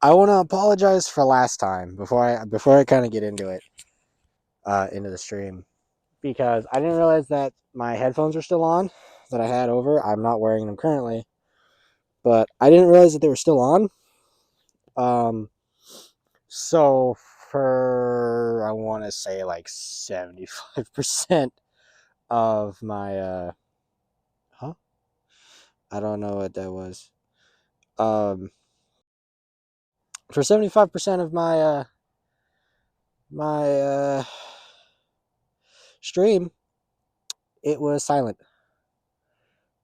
I want to apologize for last time before I kind of get into it, into the stream, because I didn't realize that my headphones are still on that I had over. I'm not wearing them currently, but I didn't realize that they were still on. Um, so for I want to say like 75% of my huh? I don't know what that was. Um, for 75% of my stream, it was silent.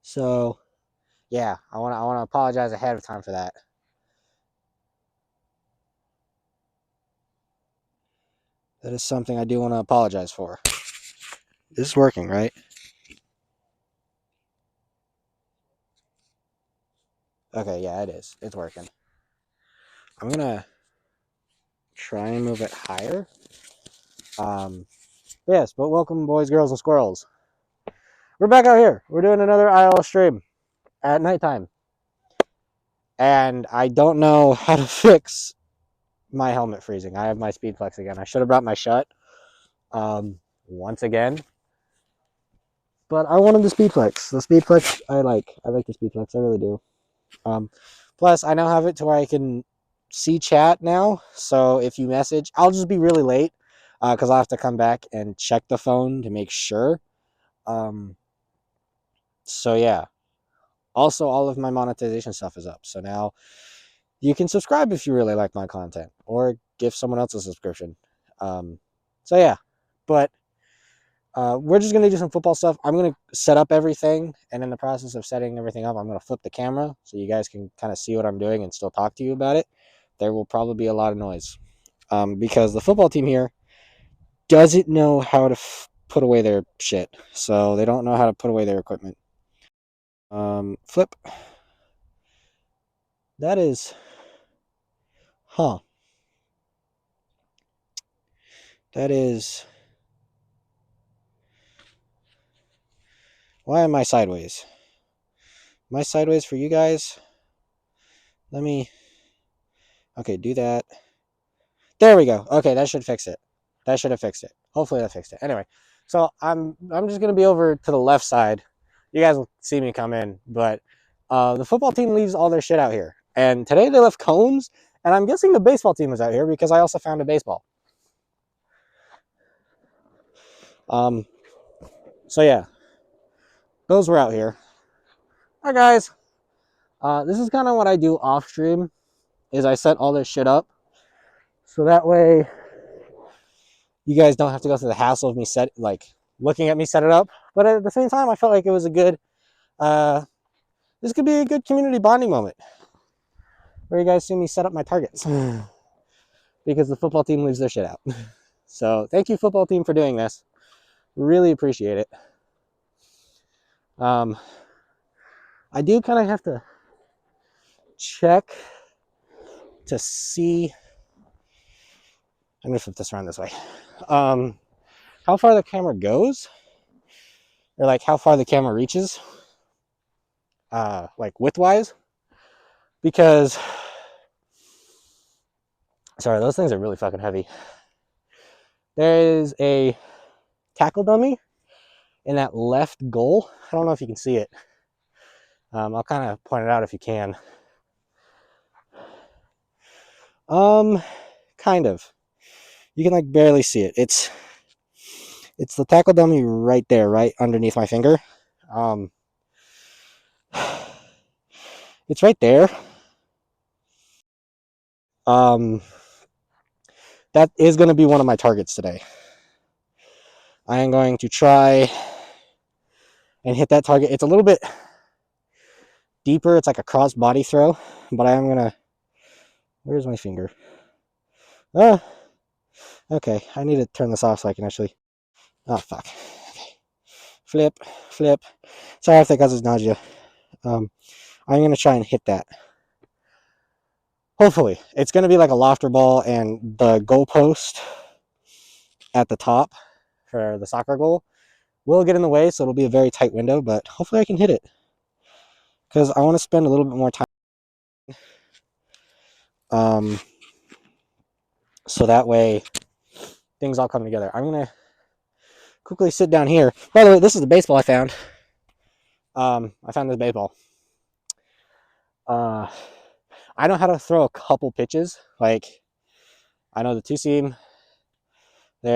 So yeah, I want to apologize ahead of time for that. That is something I do want to apologize for. This is working, right? Okay, yeah, it is. It's working. I'm gonna try and move it higher. Yes, but welcome, boys, girls, and squirrels. We're back out here. We're doing another IL stream at nighttime, and I don't know how to fix my helmet freezing. I have my speed flex again. I should have brought my shut once again, but I wanted the speed flex. The speed flex I like. I like the speed flex. I really do. Plus, I now have it to where I can see chat now. So if you message, I'll just be really late because I'll have to come back and check the phone to make sure. So yeah. Also, all of my monetization stuff is up. So now you can subscribe if you really like my content, or give someone else a subscription. So yeah, but we're just gonna do some football stuff. I'm gonna set up everything, and in the process of setting everything up, I'm gonna flip the camera so you guys can kind of see what I'm doing and still talk to you about it. There will probably be a lot of noise because the football team here doesn't know how to put away their shit, so they don't know how to put away their equipment. Flip. That is, huh? That is. Why am I sideways? Am I sideways for you guys? Let me. Okay, do that. There we go. Okay, that should fix it. That should have fixed it. Hopefully that fixed it. Anyway, so I'm just gonna be over to the left side. You guys will see me come in, but the football team leaves all their shit out here. And today they left cones, and I'm guessing the baseball team was out here because I also found a baseball. So yeah, those were out here. Hi guys. This is kind of what I do off stream, is I set all this shit up, so that way you guys don't have to go through the hassle of me looking at me set it up. But at the same time, I felt like it was a good, this could be a good community bonding moment where you guys see me set up my targets because the football team leaves their shit out. So thank you, football team, for doing this. Really appreciate it. I do kind of have to check to see. I'm gonna flip this around this way. How far the camera goes, or like how far the camera reaches, like width-wise, because sorry, those things are really fucking heavy. There is a tackle dummy in that left goal. I don't know if you can see it. I'll kind of point it out if you can. Kind of. You can like barely see it. It's the tackle dummy right there, right underneath my finger. It's right there. That is going to be one of my targets today. I am going to try and hit that target. It's a little bit deeper. It's like a cross body throw, but I am going to, where's my finger? Okay. I need to turn this off so I can actually, oh, fuck. Okay. Flip. Sorry if that causes nausea. I'm going to try and hit that. Hopefully. It's going to be like a lofter ball, and the goalpost at the top for the soccer goal will get in the way, so it'll be a very tight window, but hopefully I can hit it, because I want to spend a little bit more time So that way things all come together. I'm gonna quickly sit down here. By the way, this is the baseball I found. I found this baseball. I know how to throw a couple pitches. Like, I know the two seam. I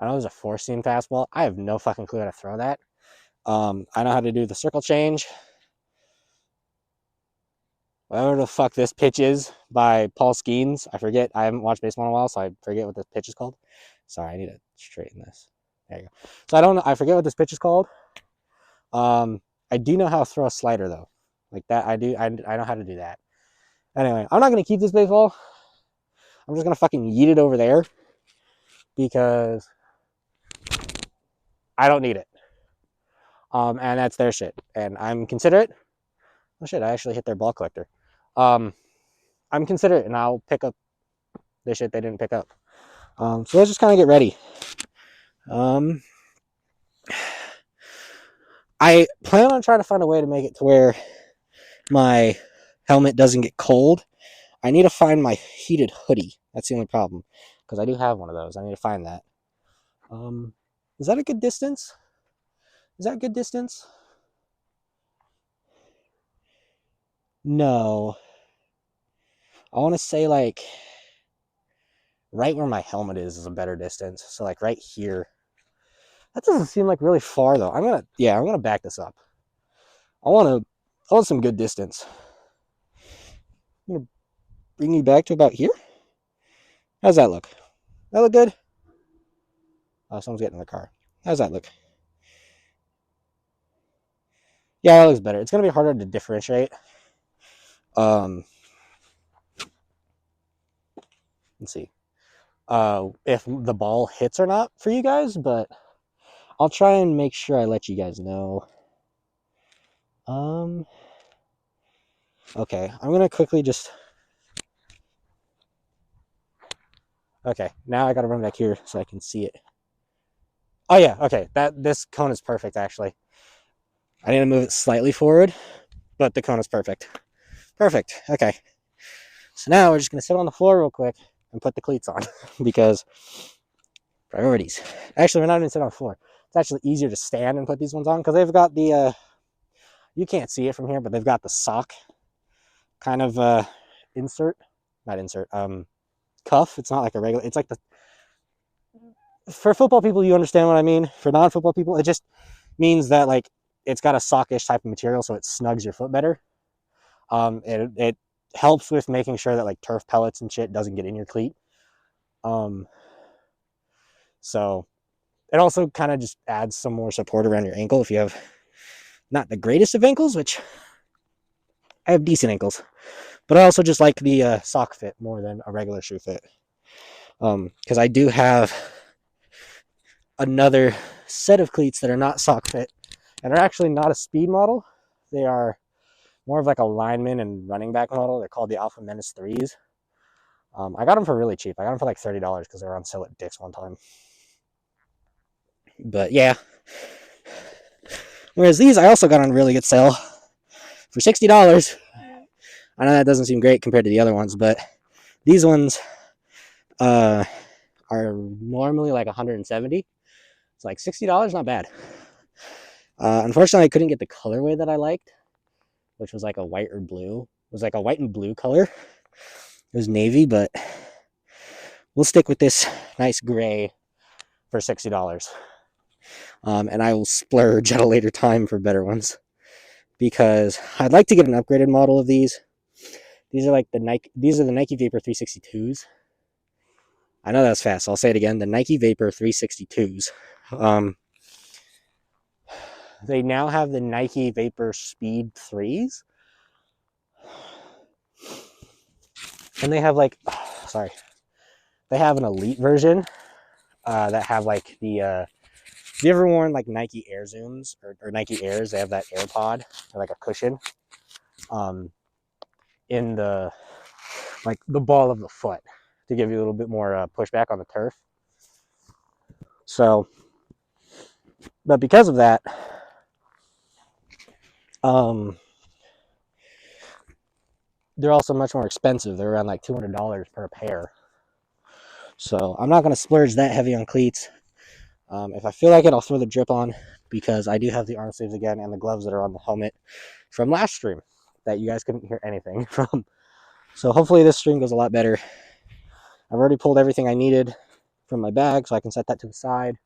know there's a four seam fastball. I have no fucking clue how to throw that. I know how to do the circle change. Whatever the fuck this pitch is by Paul Skeens. I forget. I haven't watched baseball in a while, so I forget what this pitch is called. Sorry, I need to straighten this. There you go. So I forget what this pitch is called. I do know how to throw a slider though. Like that, I know how to do that. Anyway, I'm not gonna keep this baseball. I'm just gonna fucking yeet it over there because I don't need it. And that's their shit. And I'm considerate. Oh shit, I actually hit their ball collector. I'm considerate and I'll pick up the shit they didn't pick up. So let's just kind of get ready. I plan on trying to find a way to make it to where my helmet doesn't get cold. I need to find my heated hoodie. That's the only problem. Because I do have one of those. I need to find that. Is that a good distance? Is that a good distance? No. I want to say like right where my helmet is a better distance. So like right here. That doesn't seem like really far though. I'm gonna back this up. I want some good distance. I'm gonna bring you back to about here. How's that look? That look good? Oh, someone's getting in the car. How's that look? Yeah, that looks better. It's gonna be harder to differentiate. Let's see. If the ball hits or not for you guys, but I'll try and make sure I let you guys know. Okay, I'm gonna quickly just. Okay, now I gotta run back here so I can see it. Oh yeah, okay. This cone is perfect actually. I need to move it slightly forward, but the cone is perfect. Perfect. Okay. So now we're just gonna sit on the floor real quick and put the cleats on because priorities. Actually, we're not even sitting on the floor. It's actually easier to stand and put these ones on because they've got the you can't see it from here, but they've got the sock kind of cuff. It's not like a regular, it's like for football people, you understand what I mean. For non-football people, it just means that like it's got a sockish type of material, so it snugs your foot better. It helps with making sure that like turf pellets and shit doesn't get in your cleat. So it also kind of just adds some more support around your ankle if you have not the greatest of ankles, which I have decent ankles, but I also just like the sock fit more than a regular shoe fit. Because I do have another set of cleats that are not sock fit and are actually not a speed model. They are more of like a lineman and running back model. They're called the Alpha Menace 3s. I got them for really cheap. I got them for like $30 because they were on sale at Dick's one time. But yeah. Whereas these I also got on really good sale for $60. I know that doesn't seem great compared to the other ones, but these ones are normally like $170. It's like $60, not bad. Unfortunately, I couldn't get the colorway that I liked, which was like a white or blue. It was like a white and blue color. It was navy, but we'll stick with this nice gray for $60. And I will splurge at a later time for better ones because I'd like to get an upgraded model of these. These are like the Nike Vapor 362s. I know that's fast. So I'll say it again. The Nike Vapor 362s. They now have the Nike Vapor Speed 3s. And they have like, they have an elite version that have like the, have you ever worn like Nike Air Zooms or Nike Airs? They have that AirPod or like a cushion in the, like the ball of the foot to give you a little bit more pushback on the turf. So, but because of that, they're also much more expensive. They're around like $200 per pair. So I'm not going to splurge that heavy on cleats. If I feel like it, I'll throw the drip on, because I do have the arm sleeves again and the gloves that are on the helmet from last stream that you guys couldn't hear anything from. So hopefully this stream goes a lot better. I've already pulled everything I needed from my bag, so I can set that to the side.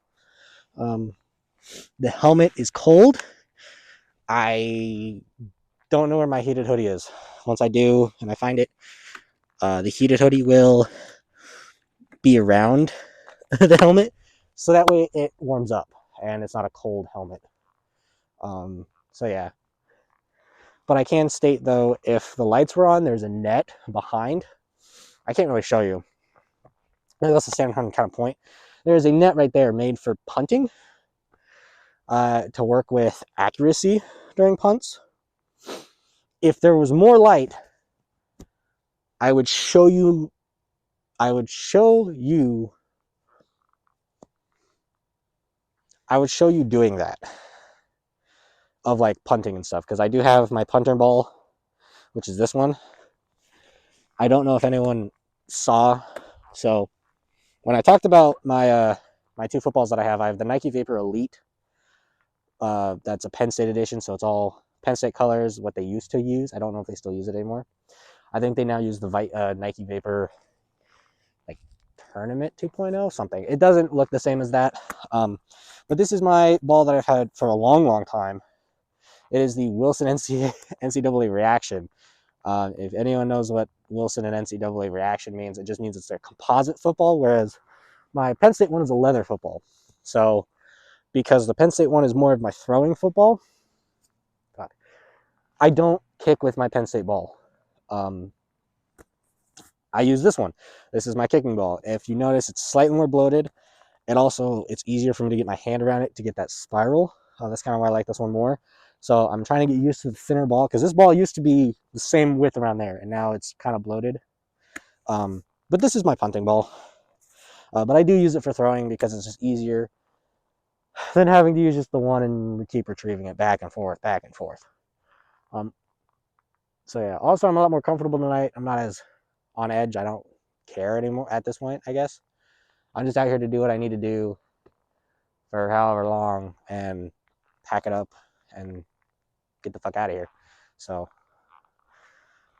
The helmet is cold. I don't know where my heated hoodie is. Once I do and I find it, the heated hoodie will be around the helmet, so that way it warms up and it's not a cold helmet. So yeah. But I can state though, if the lights were on, there's a net behind. I can't really show you. Maybe that's the same kind of point. There's a net right there made for punting, to work with accuracy during punts. If there was more light, I would show you doing that, of like punting and stuff, because I do have my punter ball, which is this one. I don't know if anyone saw. So when I talked about my my two footballs that I have the Nike Vapor Elite. That's a Penn State edition, so it's all Penn State colors, what they used to use. I don't know if they still use it anymore. I think they now use the Nike Vapor like Tournament 2.0 something. It doesn't look the same as that. But this is my ball that I've had for a long, long time. It is the Wilson NCAA Reaction. If anyone knows what Wilson and NCAA Reaction means, it just means it's a composite football, whereas my Penn State one is a leather football. So because the Penn State one is more of my throwing football, I don't kick with my Penn State ball. I use this one. This is my kicking ball. If you notice, it's slightly more bloated. And also, it's easier for me to get my hand around it to get that spiral. That's kind of why I like this one more. So I'm trying to get used to the thinner ball, because this ball used to be the same width around there, and now it's kind of bloated. But this is my punting ball. But I do use it for throwing, because it's just easier than having to use just the one and keep retrieving it back and forth, back and forth. So yeah, also I'm a lot more comfortable tonight. I'm not as on edge. I don't care anymore at this point, I guess. I'm just out here to do what I need to do for however long and pack it up and get the fuck out of here. So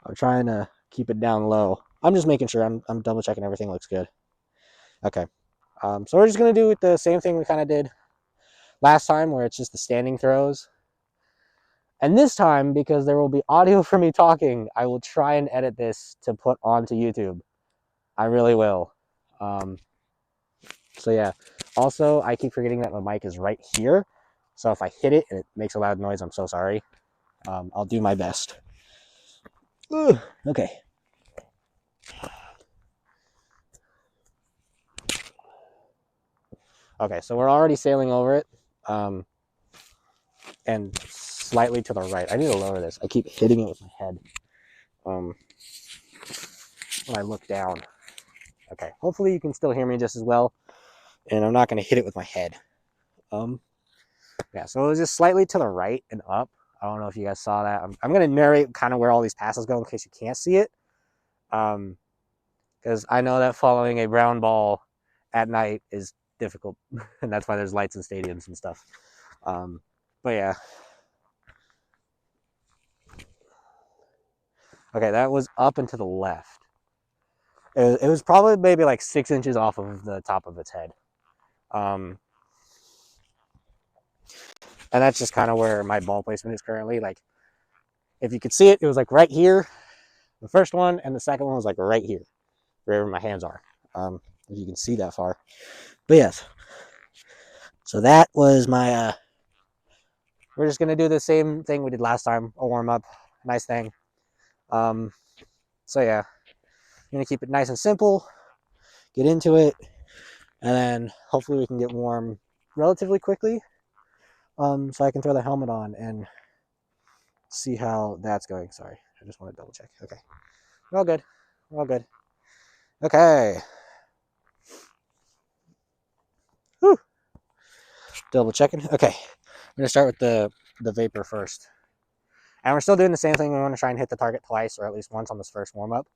I'm trying to keep it down low. I'm just making sure I'm double checking everything looks good. Okay. So we're just going to do the same thing we kind of did last time, where it's just the standing throws. And this time, because there will be audio for me talking, I will try and edit this to put onto YouTube. I really will. So yeah. Also, I keep forgetting that my mic is right here. So if I hit it and it makes a loud noise, I'm so sorry. I'll do my best. Ugh. Okay. Okay, so we're already sailing over it. And slightly to the right. I need to lower this. I keep hitting it with my head when I look down. Okay, hopefully you can still hear me just as well, and I'm not going to hit it with my head. Yeah, so it was just slightly to the right and up. I don't know if you guys saw that. I'm going to narrate kind of where all these passes go in case you can't see it, because I know that following a brown ball at night is difficult, and that's why there's lights in stadiums and stuff. But yeah. Okay, that was up and to the left. It was probably maybe like 6 inches off of the top of its head. And that's just kind of where my ball placement is currently. Like, if you could see it, it was like right here, the first one, and the second one was like right here, wherever my hands are. If you can see that far. But yes. So that was my, we're just going to do the same thing we did last time, a warm-up, nice thing. So yeah, I'm going to keep it nice and simple, get into it, and then hopefully we can get warm relatively quickly, so I can throw the helmet on and see how that's going. Sorry, I just want to double check. Okay, we're all good. We're all good. Okay. Whew. Double checking. Okay, I'm going to start with the Vapor first. And we're still doing the same thing. We want to try and hit the target twice or at least once on this first warm-up.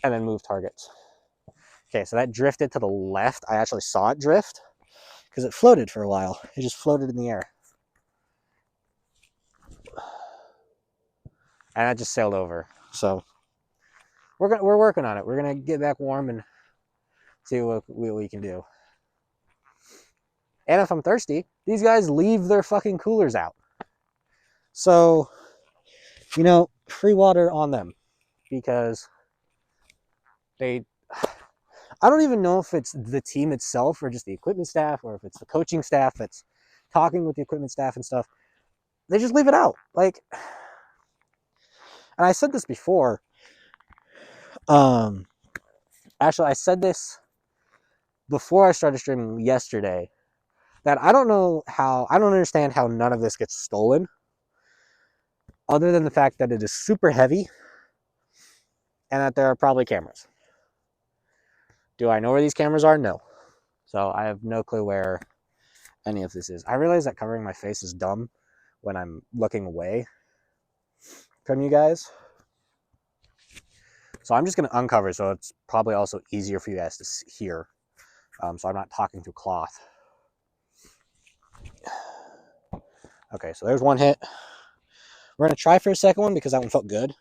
And then move targets. Okay, so that drifted to the left. I actually saw it drift because it floated for a while. It just floated in the air. And that just sailed over. So we're working on it. We're going to get back warm and see what we can do. And if I'm thirsty, these guys leave their fucking coolers out. So, you know, free water on them. Because I don't even know if it's the team itself or just the equipment staff or if it's the coaching staff that's talking with the equipment staff and stuff. They just leave it out. Like, and I said this before. Actually, I said this before I started streaming yesterday, that I don't understand how none of this gets stolen, other than the fact that it is super heavy and that there are probably cameras. Do I know where these cameras are? No. So I have no clue where any of this is. I realize that covering my face is dumb when I'm looking away from you guys. So I'm just going to uncover, so it's probably also easier for you guys to hear. So I'm not talking through cloth. Okay, so there's one hit. We're going to try for a second one because that one felt good.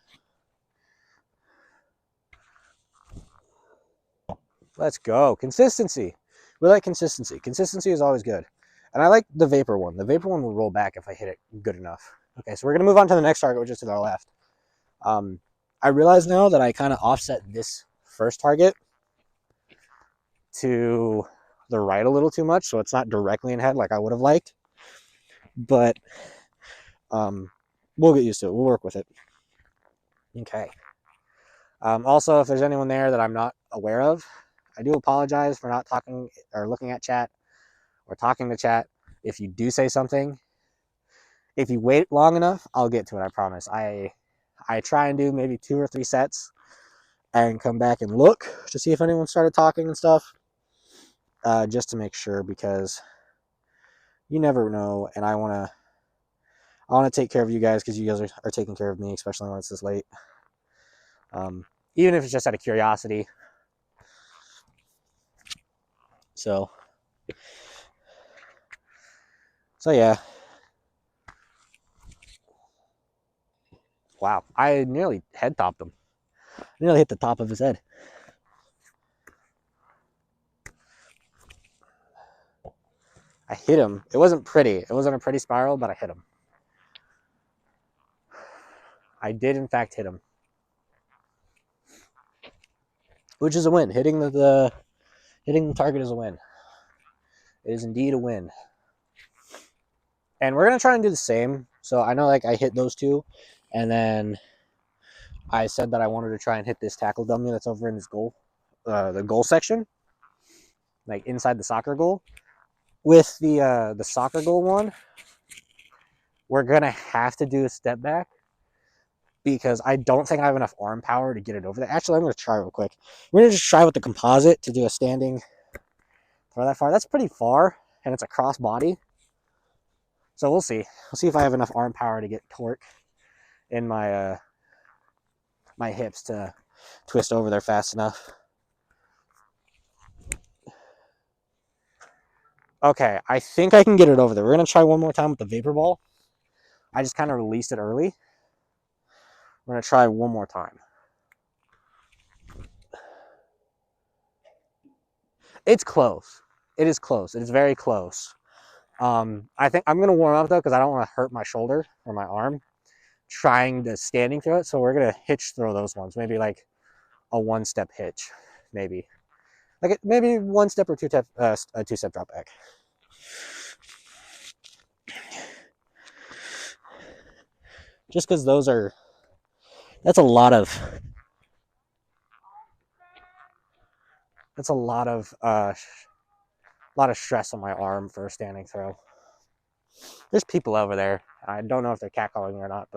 Let's go. Consistency. We like consistency. Consistency is always good. And I like the vapor one. The vapor one will roll back if I hit it good enough. Okay, so we're going to move on to the next target, which is to the left. I realize now that I kind of offset this first target to the right a little too much, so it's not directly in head like I would have liked. But we'll get used to it. We'll work with it. Okay. Also, if there's anyone there that I'm not aware of, I do apologize for not talking or looking at chat or talking to chat. If you do say something, if you wait long enough, I'll get to it, I promise. I try and do maybe 2 or 3 sets and come back and look to see if anyone started talking and stuff, just to make sure, because you never know, and I want to take care of you guys because you guys are taking care of me, especially when it's this late. Even if it's just out of curiosity. So yeah. Wow, I nearly head topped him. I nearly hit the top of his head. I hit him. It wasn't pretty. It wasn't a pretty spiral, but I hit him. I did, in fact, hit him. Which is a win. Hitting the target is a win. It is indeed a win. And we're going to try and do the same. So I know, like, I hit those two. And then I said that I wanted to try and hit this tackle dummy that's over in this goal. The goal section. Like, inside the soccer goal. With the soccer goal one, we're going to have to do a step back. Because I don't think I have enough arm power to get it over there. Actually, I'm going to try real quick. We're going to just try with the composite to do a standing throw that far. That's pretty far, and it's a cross body. So we'll see. We'll see if I have enough arm power to get torque in my my hips to twist over there fast enough. Okay, I think I can get it over there. We're going to try one more time with the vapor ball. I just kind of released it early. We're going to try one more time. It's close. It is close. It is very close. I think I'm going to warm up, though, because I don't want to hurt my shoulder or my arm trying to standing throw it. So we're going to hitch throw those ones. Maybe like a 1-step hitch. Maybe. Like maybe 1 step or a 2-step drop back. Just because that's a lot of stress on my arm for a standing throw. There's people over there. I don't know if they're catcalling or not,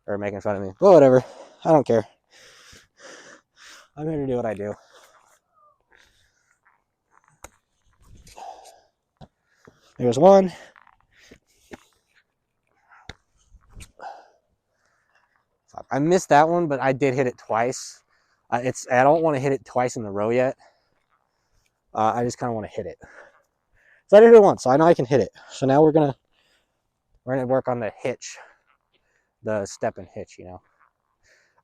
or making fun of me. But whatever. I don't care. I'm here to do what I do. There's one. I missed that one, but I did hit it twice. I don't want to hit it twice in a row yet. I just kind of want to hit it. So I did it once, so I know I can hit it. So now we're gonna work on the hitch, the step and hitch. You know,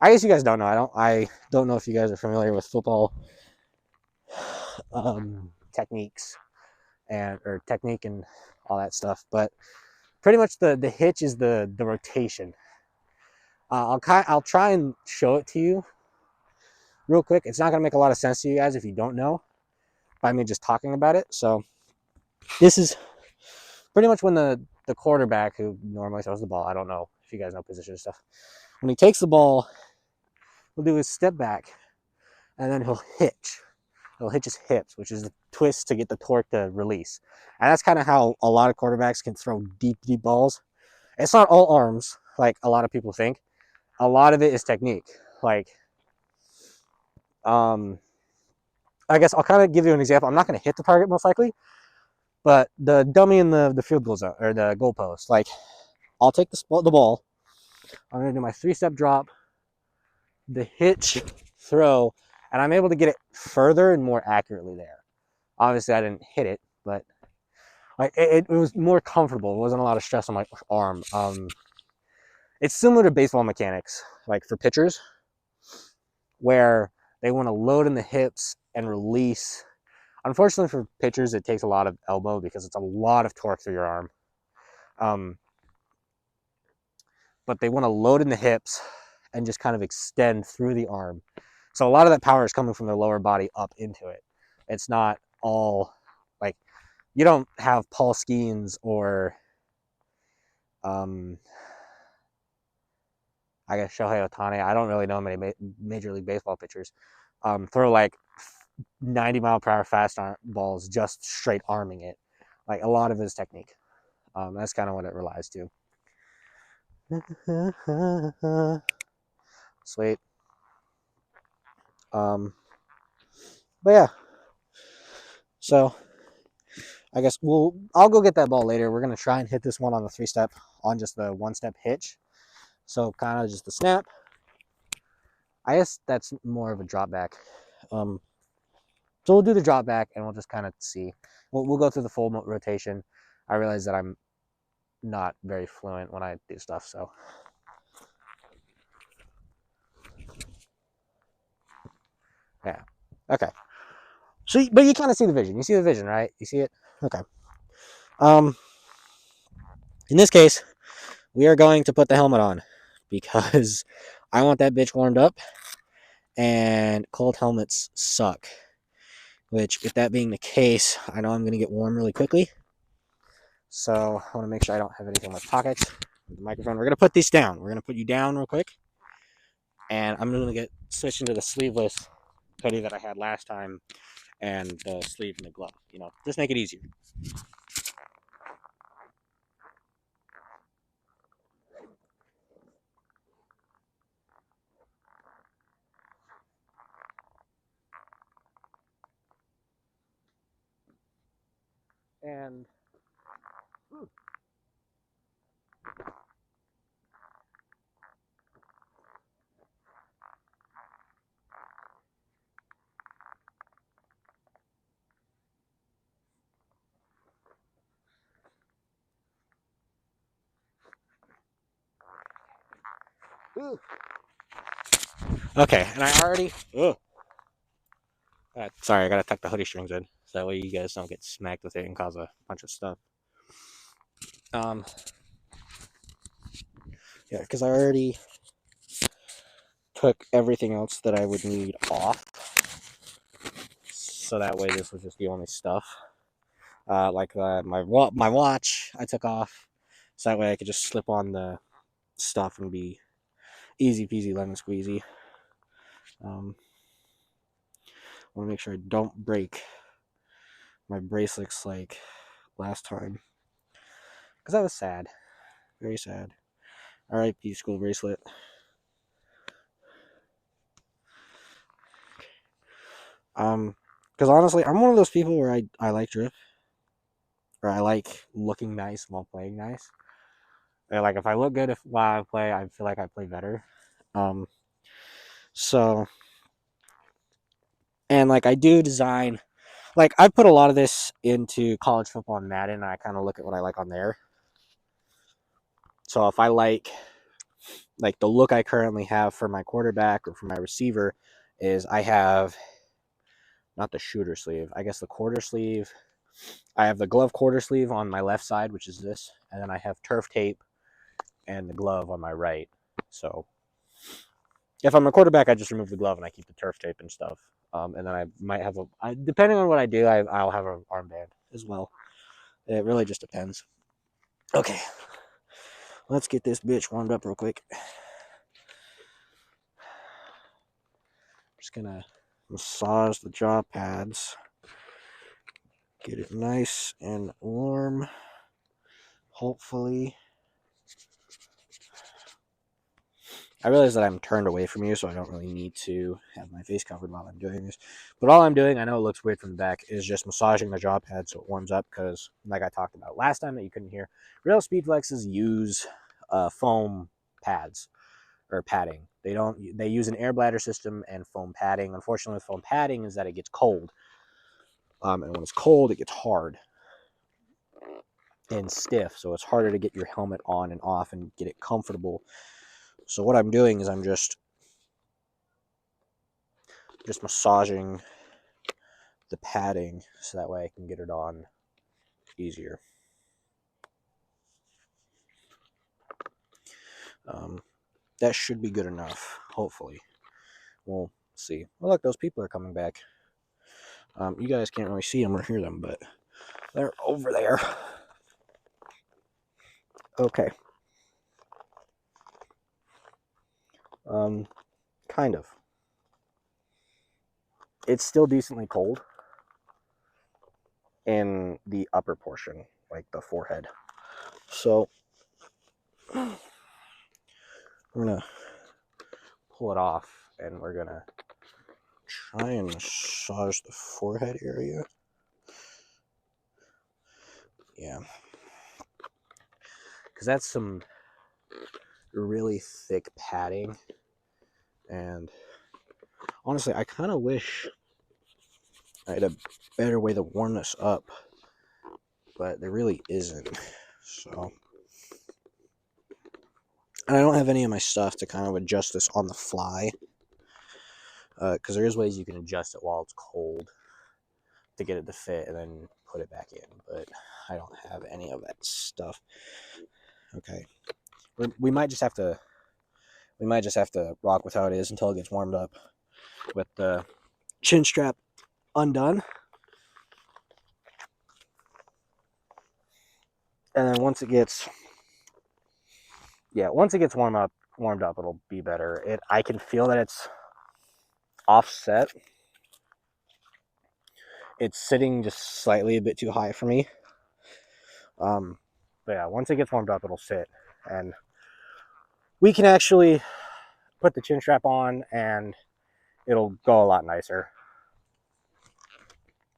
I guess you guys don't know. I don't know if you guys are familiar with football techniques or technique and all that stuff, but pretty much the hitch is the rotation. I'll try and show it to you real quick. It's not gonna make a lot of sense to you guys if you don't know by me just talking about it. So this is pretty much when the quarterback, who normally throws the ball, I don't know if you guys know position stuff, when he takes the ball, he'll do his step back and then he'll hitch. He'll hitch his hips, which is the twist to get the torque to release. And that's kind of how a lot of quarterbacks can throw deep balls. It's not all arms, like a lot of people think. A lot of it is technique. Like, I guess I'll kind of give you an example. I'm not going to hit the target most likely, but the dummy in the field goal zone, or the goalpost, like, I'll take the ball. I'm going to do my 3-step drop, the hitch, throw, and I'm able to get it further and more accurately there. Obviously, I didn't hit it, but like it was more comfortable. It wasn't a lot of stress on my arm. It's similar to baseball mechanics, like for pitchers, where they want to load in the hips and release. Unfortunately for pitchers, it takes a lot of elbow because it's a lot of torque through your arm. But they want to load in the hips and just kind of extend through the arm. So a lot of that power is coming from their lower body up into it. It's not all, like, you don't have Paul Skeens or I guess Shohei Ohtani. I don't really know many Major League Baseball pitchers throw like 90-mile-per-hour fast balls just straight arming it. Like, a lot of it is technique. That's kind of what it relies to. Sweet. But yeah. So I guess I'll go get that ball later. We're gonna try and hit this one on the 3-step, on just the 1-step hitch. So kind of just the snap. I guess that's more of a drop back. So we'll do the drop back and we'll just kind of see. We'll go through the full rotation. I realize that I'm not very fluent when I do stuff, so. Yeah. Okay. So, but you kind of see the vision. You see the vision, right? You see it? Okay. In this case, we are going to put the helmet on because I want that bitch warmed up, and cold helmets suck. Which, with that being the case, I know I'm going to get warm really quickly. So I want to make sure I don't have anything in my pockets. The microphone. We're going to put these down. We're going to put you down real quick. And I'm going to get switched into the sleeveless hoodie that I had last time and the sleeve and the glove. You know, just make it easier. And okay, and I already. Sorry, I gotta tuck the hoodie strings in so that way you guys don't get smacked with it and cause a bunch of stuff. Yeah, because I already took everything else that I would need off, so that way this was just the only stuff. My watch I took off, so that way I could just slip on the stuff and be easy peasy lemon squeezy. I want to make sure I don't break my bracelets like last time, because that was sad, very sad. R.I.P. school bracelet. Because honestly, I'm one of those people where I like drip, or I like looking nice while playing nice. And like, if I look good while I play, I feel like I play better. So, and like I do design, like I put a lot of this into college football and Madden, and I kind of look at what I like on there. So if I like the look I currently have for my quarterback or for my receiver is I have not the shooter sleeve, I guess the quarter sleeve. I have the glove quarter sleeve on my left side, which is this, and then I have turf tape and the glove on my right. So if I'm a quarterback, I just remove the glove and I keep the turf tape and stuff. And then I might have depending on what I do, I'll have an armband as well. It really just depends. Okay, let's get this bitch warmed up real quick. Just gonna massage the jaw pads, get it nice and warm. Hopefully, I realize that I'm turned away from you, so I don't really need to have my face covered while I'm doing this. But all I'm doing, I know it looks weird from the back, is just massaging the jaw pad so it warms up. Because, like I talked about last time that you couldn't hear, real speed flexes use foam pads or padding. They use an air bladder system and foam padding. Unfortunately, with foam padding is that it gets cold, and when it's cold, it gets hard and stiff, so it's harder to get your helmet on and off and get it comfortable. So what I'm doing is I'm just massaging the padding so that way I can get it on easier. That should be good enough, hopefully. We'll see. Well, look, those people are coming back. You guys can't really see them or hear them, but they're over there. Okay. Kind of. It's still decently cold in the upper portion, like the forehead. So we're gonna pull it off and we're gonna try and massage the forehead area. Yeah. Because that's some really thick padding. And honestly, I kind of wish I had a better way to warm this up. But there really isn't. So. And I don't have any of my stuff to kind of adjust this on the fly. Because there is ways you can adjust it while it's cold to get it to fit and then put it back in. But I don't have any of that stuff. Okay. We might just have to rock with how it is until it gets warmed up with the chin strap undone. And then once it gets warmed up, it'll be better. I can feel that it's offset. It's sitting just slightly a bit too high for me. But yeah, once it gets warmed up, it'll sit. And we can actually put the chin strap on and it'll go a lot nicer.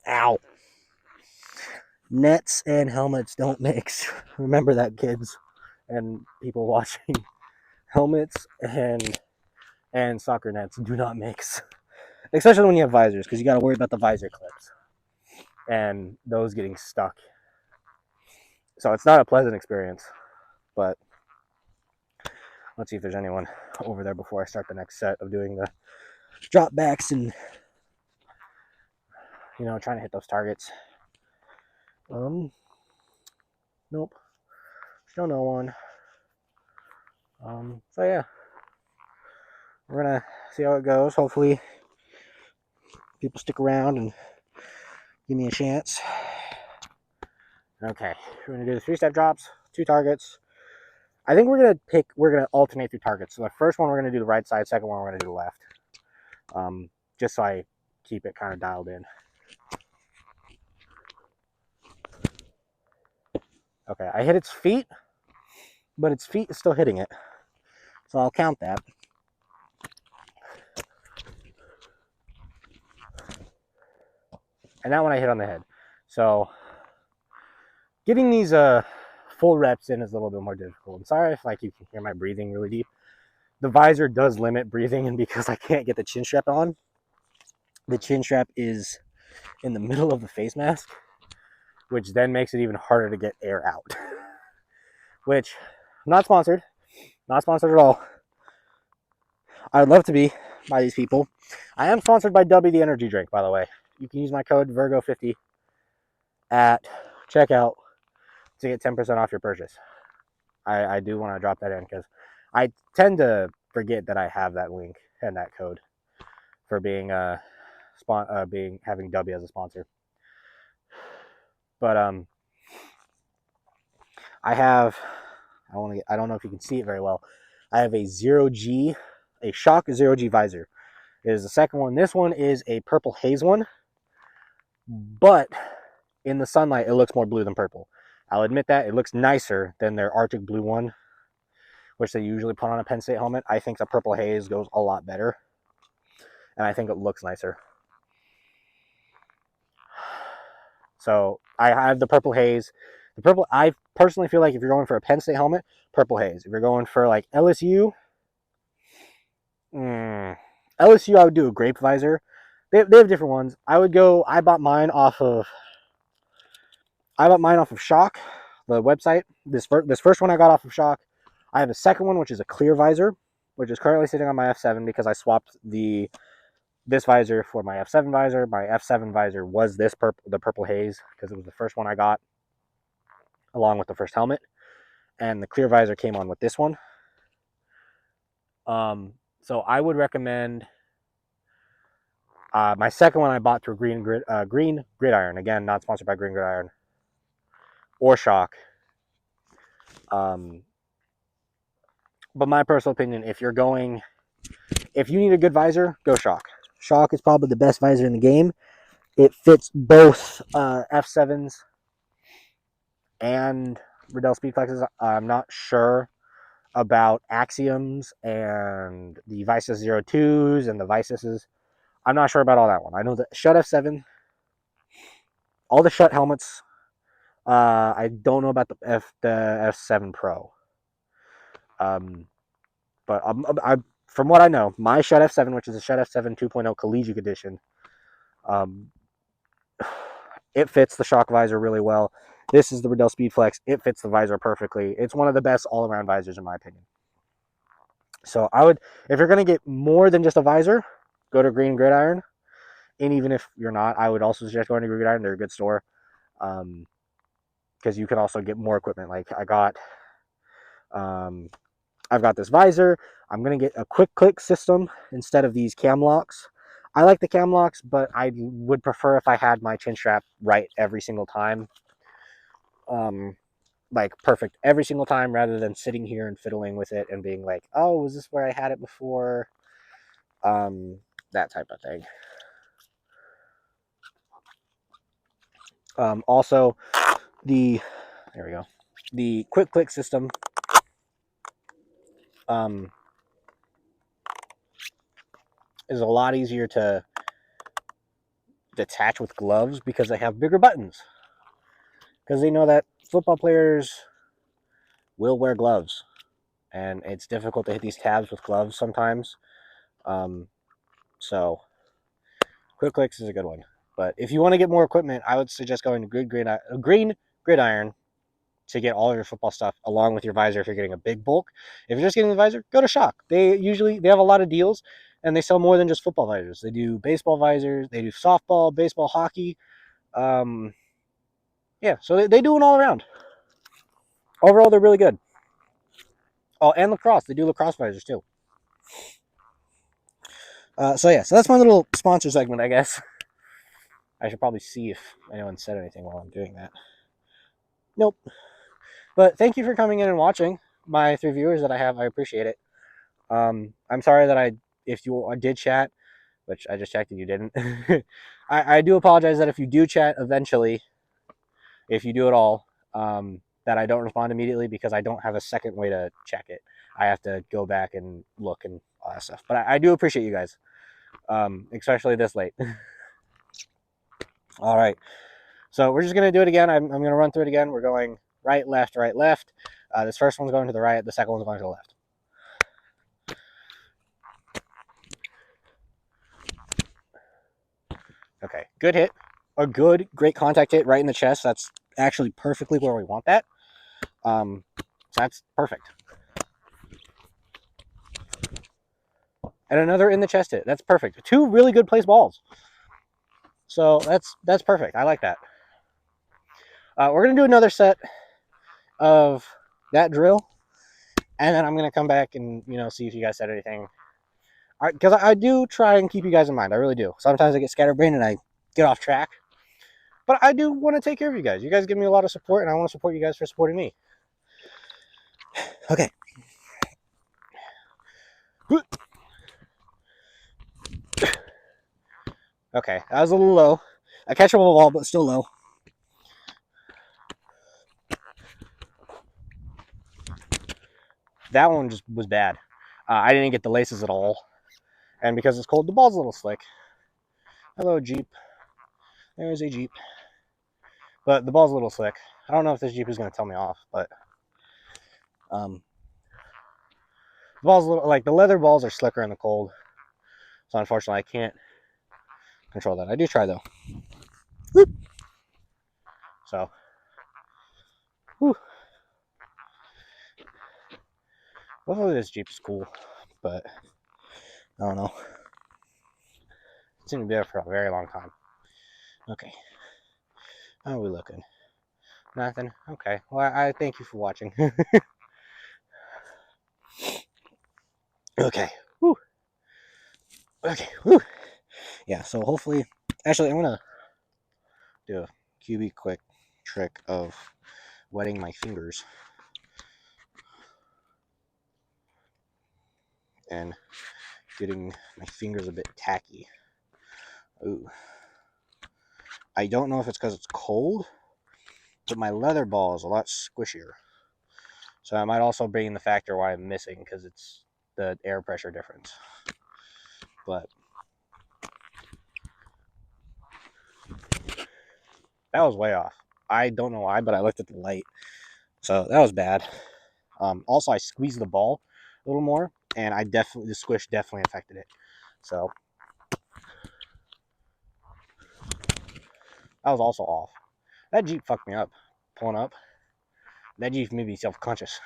Ow. Nets and helmets don't mix. Remember that, kids and people watching. Helmets and soccer nets do not mix. Especially when you have visors, because you got to worry about the visor clips and those getting stuck. So it's not a pleasant experience, but let's see if there's anyone over there before I start the next set of doing the drop backs and, trying to hit those targets. Nope. Still no one. So yeah. We're gonna see how it goes. Hopefully people stick around and give me a chance. Okay. We're gonna do the 3-step drops, 2 targets. I think we're gonna alternate through targets. So the first one we're gonna do the right side, second one we're gonna do the left. Just so I keep it kind of dialed in. Okay, I hit its feet, but its feet is still hitting it. So I'll count that. And that one I hit on the head. So getting these full reps in is a little bit more difficult. I'm sorry if you can hear my breathing really deep, The visor does limit breathing, and because I can't get the chin strap on, the chin strap is in the middle of the face mask, which then makes it even harder to get air out. Which, not sponsored at all. I would love to be by these people. I am sponsored by W the energy drink, by the way. You can use my code Virgo50 at checkout to get 10% off your purchase. I do want to drop that in because I tend to forget that I have that link and that code for being having W as a sponsor. But I don't know if you can see it very well. I have a Shock 0G visor. It is the second one. This one is a purple haze one, but in the sunlight it looks more blue than purple. I'll admit that it looks nicer than their Arctic blue one, which they usually put on a Penn State helmet. I think the purple haze goes a lot better, and I think it looks nicer. So I have the purple haze. I personally feel like if you're going for a Penn State helmet, purple haze. If you're going for like LSU, LSU, I would do a grape visor. They have different ones. I bought mine off of Shock, the website. This first one I got off of Shock. I have a second one, which is a clear visor, which is currently sitting on my F7 because I swapped this visor for my F7 visor. My F7 visor was the purple haze because it was the first one I got along with the first helmet, and the clear visor came on with this one. So I would recommend my second one I bought through Green Gridiron. Again, not sponsored by Green Gridiron or Shock. But my personal opinion, if you need a good visor, go Shock. Shock is probably the best visor in the game. It fits both F7s and Riddell Speedflexes. I'm not sure about Axioms and the Visus 02s and the Visuses. I'm not sure about all that one. I know the Shutt F7, all the Shutt helmets. I don't know about the F7 Pro. But from what I know, my Shutt F7, which is a Shutt F7 2.0 Collegiate Edition, it fits the Shock visor really well. This is the Riddell Speedflex. It fits the visor perfectly. It's one of the best all-around visors in my opinion. So if you're going to get more than just a visor, go to Green Gridiron. And even if you're not, I would also suggest going to Green Gridiron. They're a good store. Because you can also get more equipment. Like I've got this visor. I'm going to get a quick click system instead of these cam locks. I like the cam locks, but I would prefer if I had my chin strap right every single time. Like perfect every single time, rather than sitting here and fiddling with it and being like, oh, was this where I had it before? That type of thing. Also, there we go. The quick click system is a lot easier to detach with gloves because they have bigger buttons. Because they know that football players will wear gloves, and it's difficult to hit these tabs with gloves sometimes. So quick clicks is a good one. But if you want to get more equipment, I would suggest going to Green Gridiron to get all of your football stuff along with your visor if you're getting a big bulk. If you're just getting the visor, go to Shock. They have a lot of deals, and they sell more than just football visors. They do baseball visors, they do softball, baseball, hockey. Yeah, so they do it all around. Overall, they're really good. Oh, and lacrosse. They do lacrosse visors too. So that's my little sponsor segment, I guess. I should probably see if anyone said anything while I'm doing that. Nope. But thank you for coming in and watching. My 3 viewers that I have, I appreciate it. I'm sorry that if you did chat, which I just checked and you didn't. I do apologize that if you do chat eventually, if you do it all, that I don't respond immediately because I don't have a second way to check it. I have to go back and look and all that stuff. But I do appreciate you guys, especially this late. All right. So we're just going to do it again. I'm going to run through it again. We're going right, left, right, left. This first one's going to the right. The second one's going to the left. Okay, good hit. A great contact hit right in the chest. That's actually perfectly where we want that. So that's perfect. And another in the chest hit. That's perfect. 2 really good placed balls. So that's perfect. I like that. We're gonna do another set of that drill, and then I'm gonna come back and see if you guys said anything. Because I do try and keep you guys in mind. I really do. Sometimes I get scatterbrained and I get off track. But I do want to take care of you guys. You guys give me a lot of support, and I want to support you guys for supporting me. Okay. Okay, that was a little low. A catchable ball, but still low. That one just was bad. I didn't get the laces at all. And because it's cold, the ball's a little slick. Hello, Jeep. There's a Jeep. But the ball's a little slick. I don't know if this Jeep is going to tell me off, but the ball's a little, like, the leather balls are slicker in the cold. So unfortunately, I can't control that. I do try, though. Whoop. So, whew. Hopefully this Jeep is cool, but I don't know. It's going to be there for a very long time. Okay. How are we looking? Nothing? Okay. Well, I thank you for watching. Okay. Whew. Okay. Whew. Yeah, so hopefully... Actually, I'm going to do a QB quick trick of wetting my fingers. And getting my fingers a bit tacky. Ooh. I don't know if it's because it's cold, but my leather ball is a lot squishier. So that might also be in the factor why I'm missing, because it's the air pressure difference. But that was way off. I don't know why, but I looked at the light. So that was bad. Also, I squeezed the ball a little more, and the squish definitely affected it. So that was also off. That Jeep fucked me up. Pulling up. That Jeep made me self-conscious.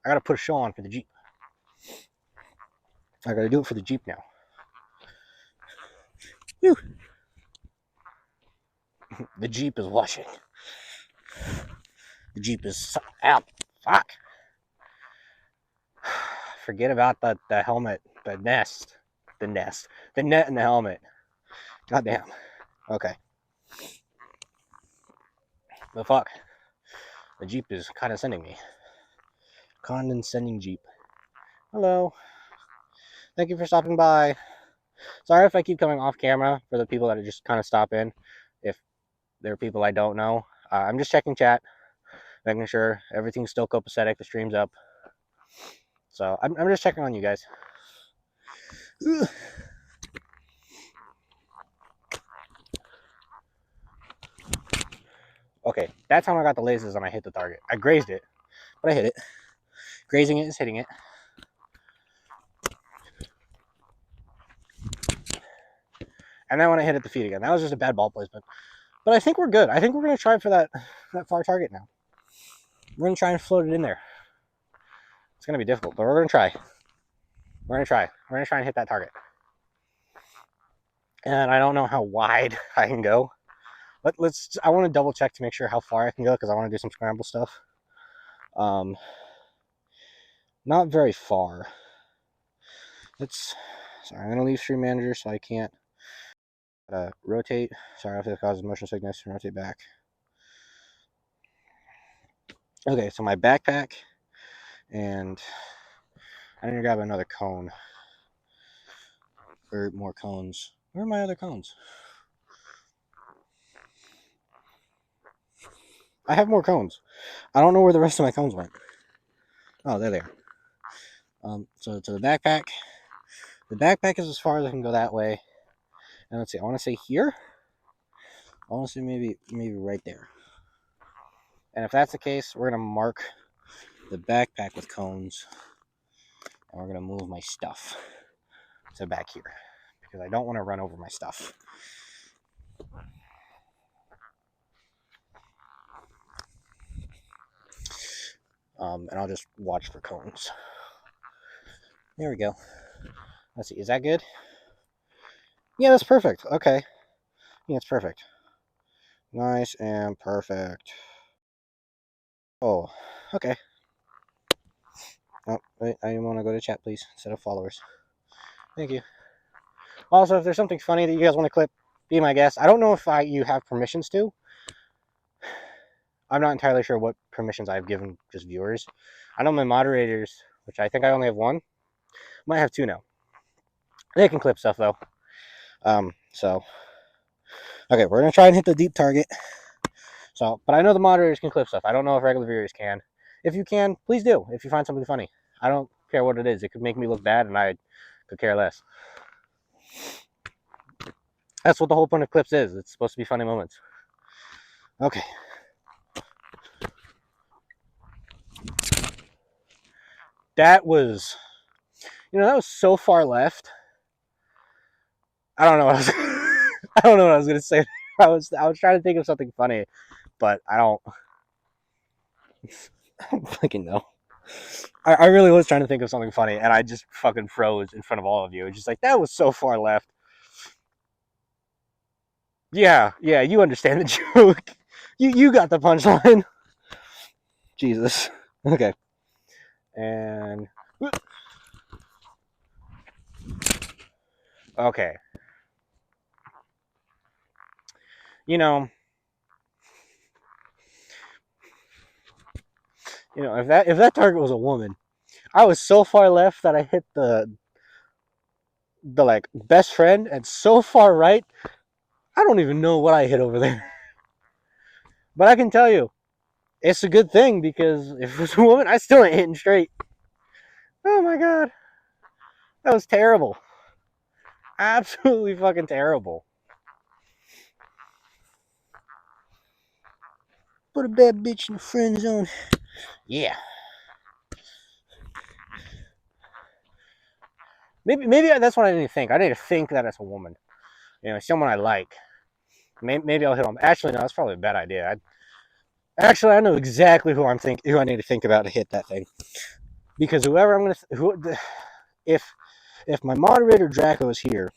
I gotta put a show on for the Jeep. I gotta do it for the Jeep now. Whew. The Jeep is watching. The Jeep is out. Fuck. Forget about the helmet, the net and the helmet. Goddamn. Okay. But fuck. The Jeep is condescending me. Condescending Jeep. Hello. Thank you for stopping by. Sorry if I keep coming off camera for the people that just kind of stop in. If there are people I don't know. I'm just checking chat. Making sure everything's still copacetic. The stream's up. So I'm just checking on you guys. Ugh. Okay, that time I got the laces and I hit the target. I grazed it, but I hit it. Grazing it is hitting it. And then when I hit it the feet again, that was just a bad ball placement. But I think we're good. I think we're going to try for that far target now. We're going to try and float it in there. It's going to be difficult, but we're going to try. We're going to try. We're going to try and hit that target. And I don't know how wide I can go. But I want to double check to make sure how far I can go, because I want to do some scramble stuff. Not very far. Sorry, I'm going to leave Stream Manager so I can't rotate. Sorry if it causes motion sickness. Rotate back. Okay, so my backpack, and I need to grab another cone. Or more cones. Where are my other cones? I have more cones. I don't know where the rest of my cones went. Oh, there they are. So to the backpack. The backpack is as far as I can go that way. And let's see, I want to say here. I want to say maybe right there. And if that's the case, we're going to mark the backpack with cones. And we're going to move my stuff to back here. Because I don't want to run over my stuff. And I'll just watch for cones. There we go. Let's see, is that good? Yeah, that's perfect. Okay. Yeah, it's perfect. Nice and perfect. Oh, okay. Oh, wait, I want to go to chat, please, instead of followers. Thank you. Also, if there's something funny that you guys want to clip, be my guest. I don't know if you have permissions to. I'm not entirely sure what permissions I've given just viewers. I know my moderators, which I think I only have one, might have two now. They can clip stuff though. So okay, we're gonna try and hit the deep target. So, but I know the moderators can clip stuff. I don't know if regular viewers can. If you can, please do. If you find something funny, I don't care what it is. It could make me look bad, and I could care less. That's what the whole point of clips is. It's supposed to be funny moments. Okay. That was, that was so far left. I don't know what I was, I don't know what I was gonna say. I was trying to think of something funny, but I don't fucking know. I really was trying to think of something funny, and I just fucking froze in front of all of you. Just like, that was so far left. Yeah, you understand the joke. You got the punchline. Jesus. Okay. And okay. If that target was a woman, I was so far left that I hit the like best friend, and so far right, I don't even know what I hit over there. But I can tell you, it's a good thing, because if it was a woman, I still ain't hitting straight. Oh my god. That was terrible. Absolutely fucking terrible. Put a bad bitch in the friend zone. Yeah. Maybe that's what I need to think. I need to think that it's a woman. Someone I like. Maybe I'll hit on. Actually, no, that's probably a bad idea. I know exactly who I need to think about to hit that thing. Because whoever I'm gonna, if my moderator Draco is here,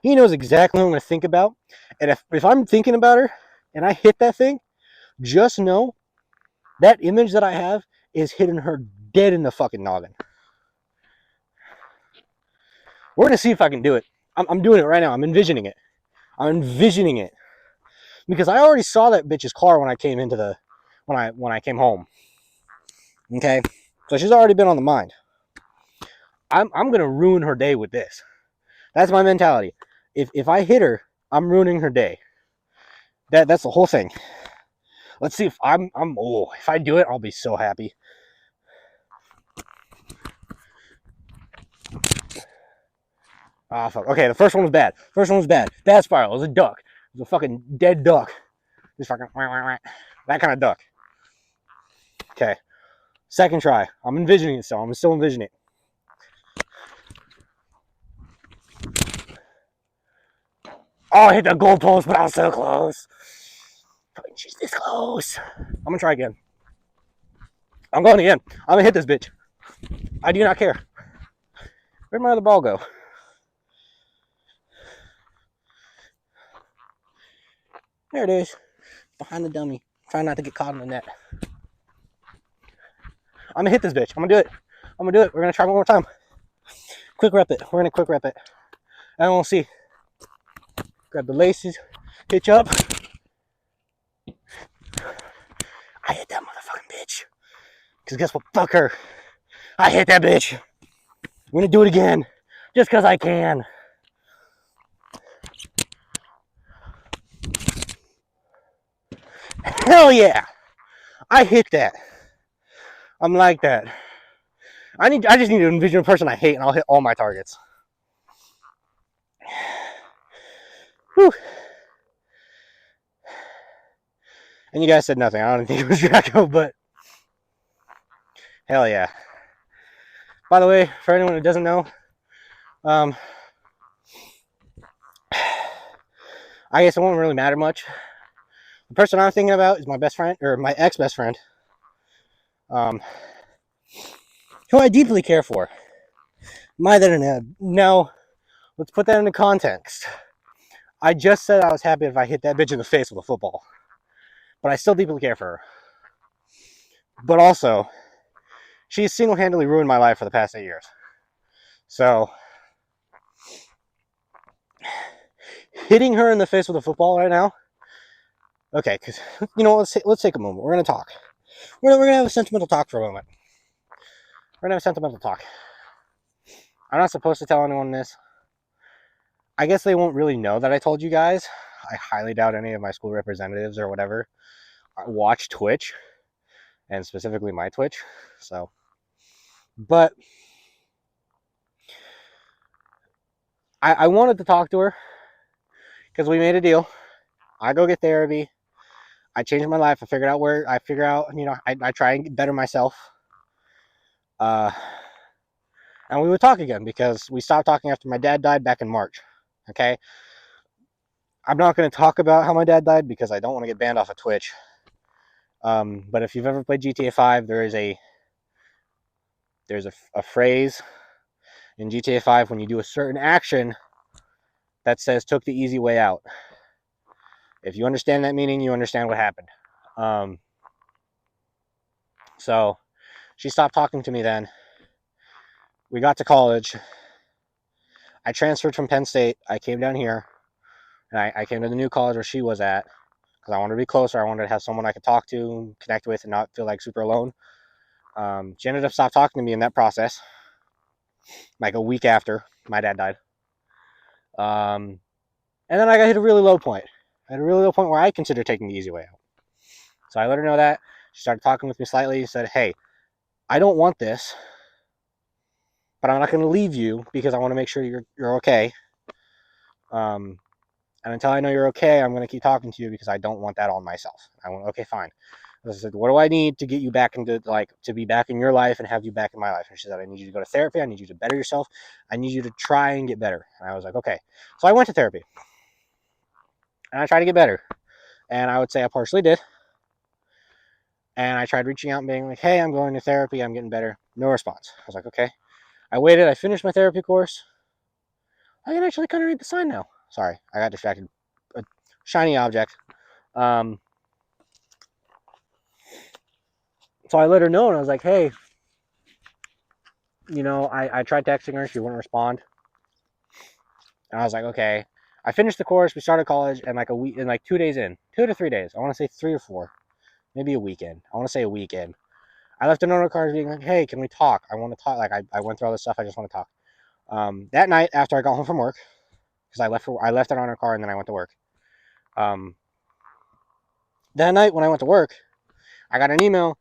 he knows exactly who I'm gonna think about. And if I'm thinking about her and I hit that thing, just know that image that I have is hitting her dead in the fucking noggin. We're gonna see if I can do it. I'm doing it right now. I'm envisioning it. Because I already saw that bitch's car when I came into when I came home. Okay, so she's already been on the mind. I'm gonna ruin her day with this. That's my mentality. If I hit her, I'm ruining her day. That's the whole thing. Let's see if if I do it, I'll be so happy. Ah, fuck. Okay, the first one was bad. Bad spiral. It was a duck. It was a fucking dead duck. Just fucking that kind of duck. Okay. Second try. I'm envisioning it still. I'm still envisioning it. Oh, I hit the goalpost, but I was so close. She's this close. I'm gonna try again. I'm going again. I'm gonna hit this bitch. I do not care. Where'd my other ball go? There it is. Behind the dummy. Trying not to get caught in the net. I'm gonna hit this bitch. I'm gonna do it. We're gonna try one more time. Quick rep it. We're gonna quick rep it. And we'll see. Grab the laces. Hitch up. I hit that motherfucking bitch. Because guess what? Fuck her. I hit that bitch. I'm gonna do it again. Just because I can. Hell yeah. I hit that. I'm like that. I just need to envision a person I hate, and I'll hit all my targets. Whew. And you guys said nothing. I don't think it was Draco, but hell yeah. By the way, for anyone who doesn't know, I guess it won't really matter much. The person I'm thinking about is my best friend, or my ex-best friend, who I deeply care for. My internet. Now, let's put that into context. I just said I was happy if I hit that bitch in the face with a football. But I still deeply care for her. But also, she's single-handedly ruined my life for the past 8 years. So, hitting her in the face with a football right now, okay, because, you know, let's take a moment. We're going to talk. We're going to have a sentimental talk for a moment. We're going to have a sentimental talk. I'm not supposed to tell anyone this. I guess they won't really know that I told you guys. I highly doubt any of my school representatives or whatever watch Twitch, and specifically my Twitch. So, but I wanted to talk to her because we made a deal. I go get therapy. I changed my life. I figure out, you know, I try and better myself. And we would talk again because we stopped talking after my dad died back in March. Okay. I'm not going to talk about how my dad died because I don't want to get banned off of Twitch. But if you've ever played GTA 5, there's a phrase in GTA 5 when you do a certain action that says took the easy way out. If you understand that meaning, you understand what happened. So she stopped talking to me then. We got to college. I transferred from Penn State. I came down here, and I came to the new college where she was at because I wanted to be closer. I wanted to have someone I could talk to, connect with, and not feel like super alone. She ended up stopped talking to me in that process, like a week after my dad died. And then I got hit a really low point. I had a really low point where I considered taking the easy way out. So I let her know that. She started talking with me slightly. Said, hey, I don't want this, but I'm not going to leave you because I want to make sure you're okay. And until I know you're okay, I'm going to keep talking to you because I don't want that on myself. I went, okay, fine. I said, what do I need to get you back into, like, to be back in your life and have you back in my life? And she said, I need you to go to therapy. I need you to better yourself. I need you to try and get better. And I was like, okay. So I went to therapy. And I tried to get better. And I would say I partially did. And I tried reaching out and being like, hey, I'm going to therapy. I'm getting better. No response. I was like, okay. I waited. I finished my therapy course. I can actually kind of read the sign now. Sorry, I got distracted. A shiny object. So I let her know, and I was like, hey, you know, I tried texting her. She wouldn't respond. And I was like, okay. I finished the course. We started college, and like a week, and like 2 days in, 2 to 3 days. I want to say 3 or 4, maybe a weekend. I want to say a weekend. I left a note on her card being like, hey, can we talk? I want to talk. Like, I went through all this stuff. I just want to talk. That night, after I got home from work, because I left it on her car, and then I went to work. That night when I went to work, I got an email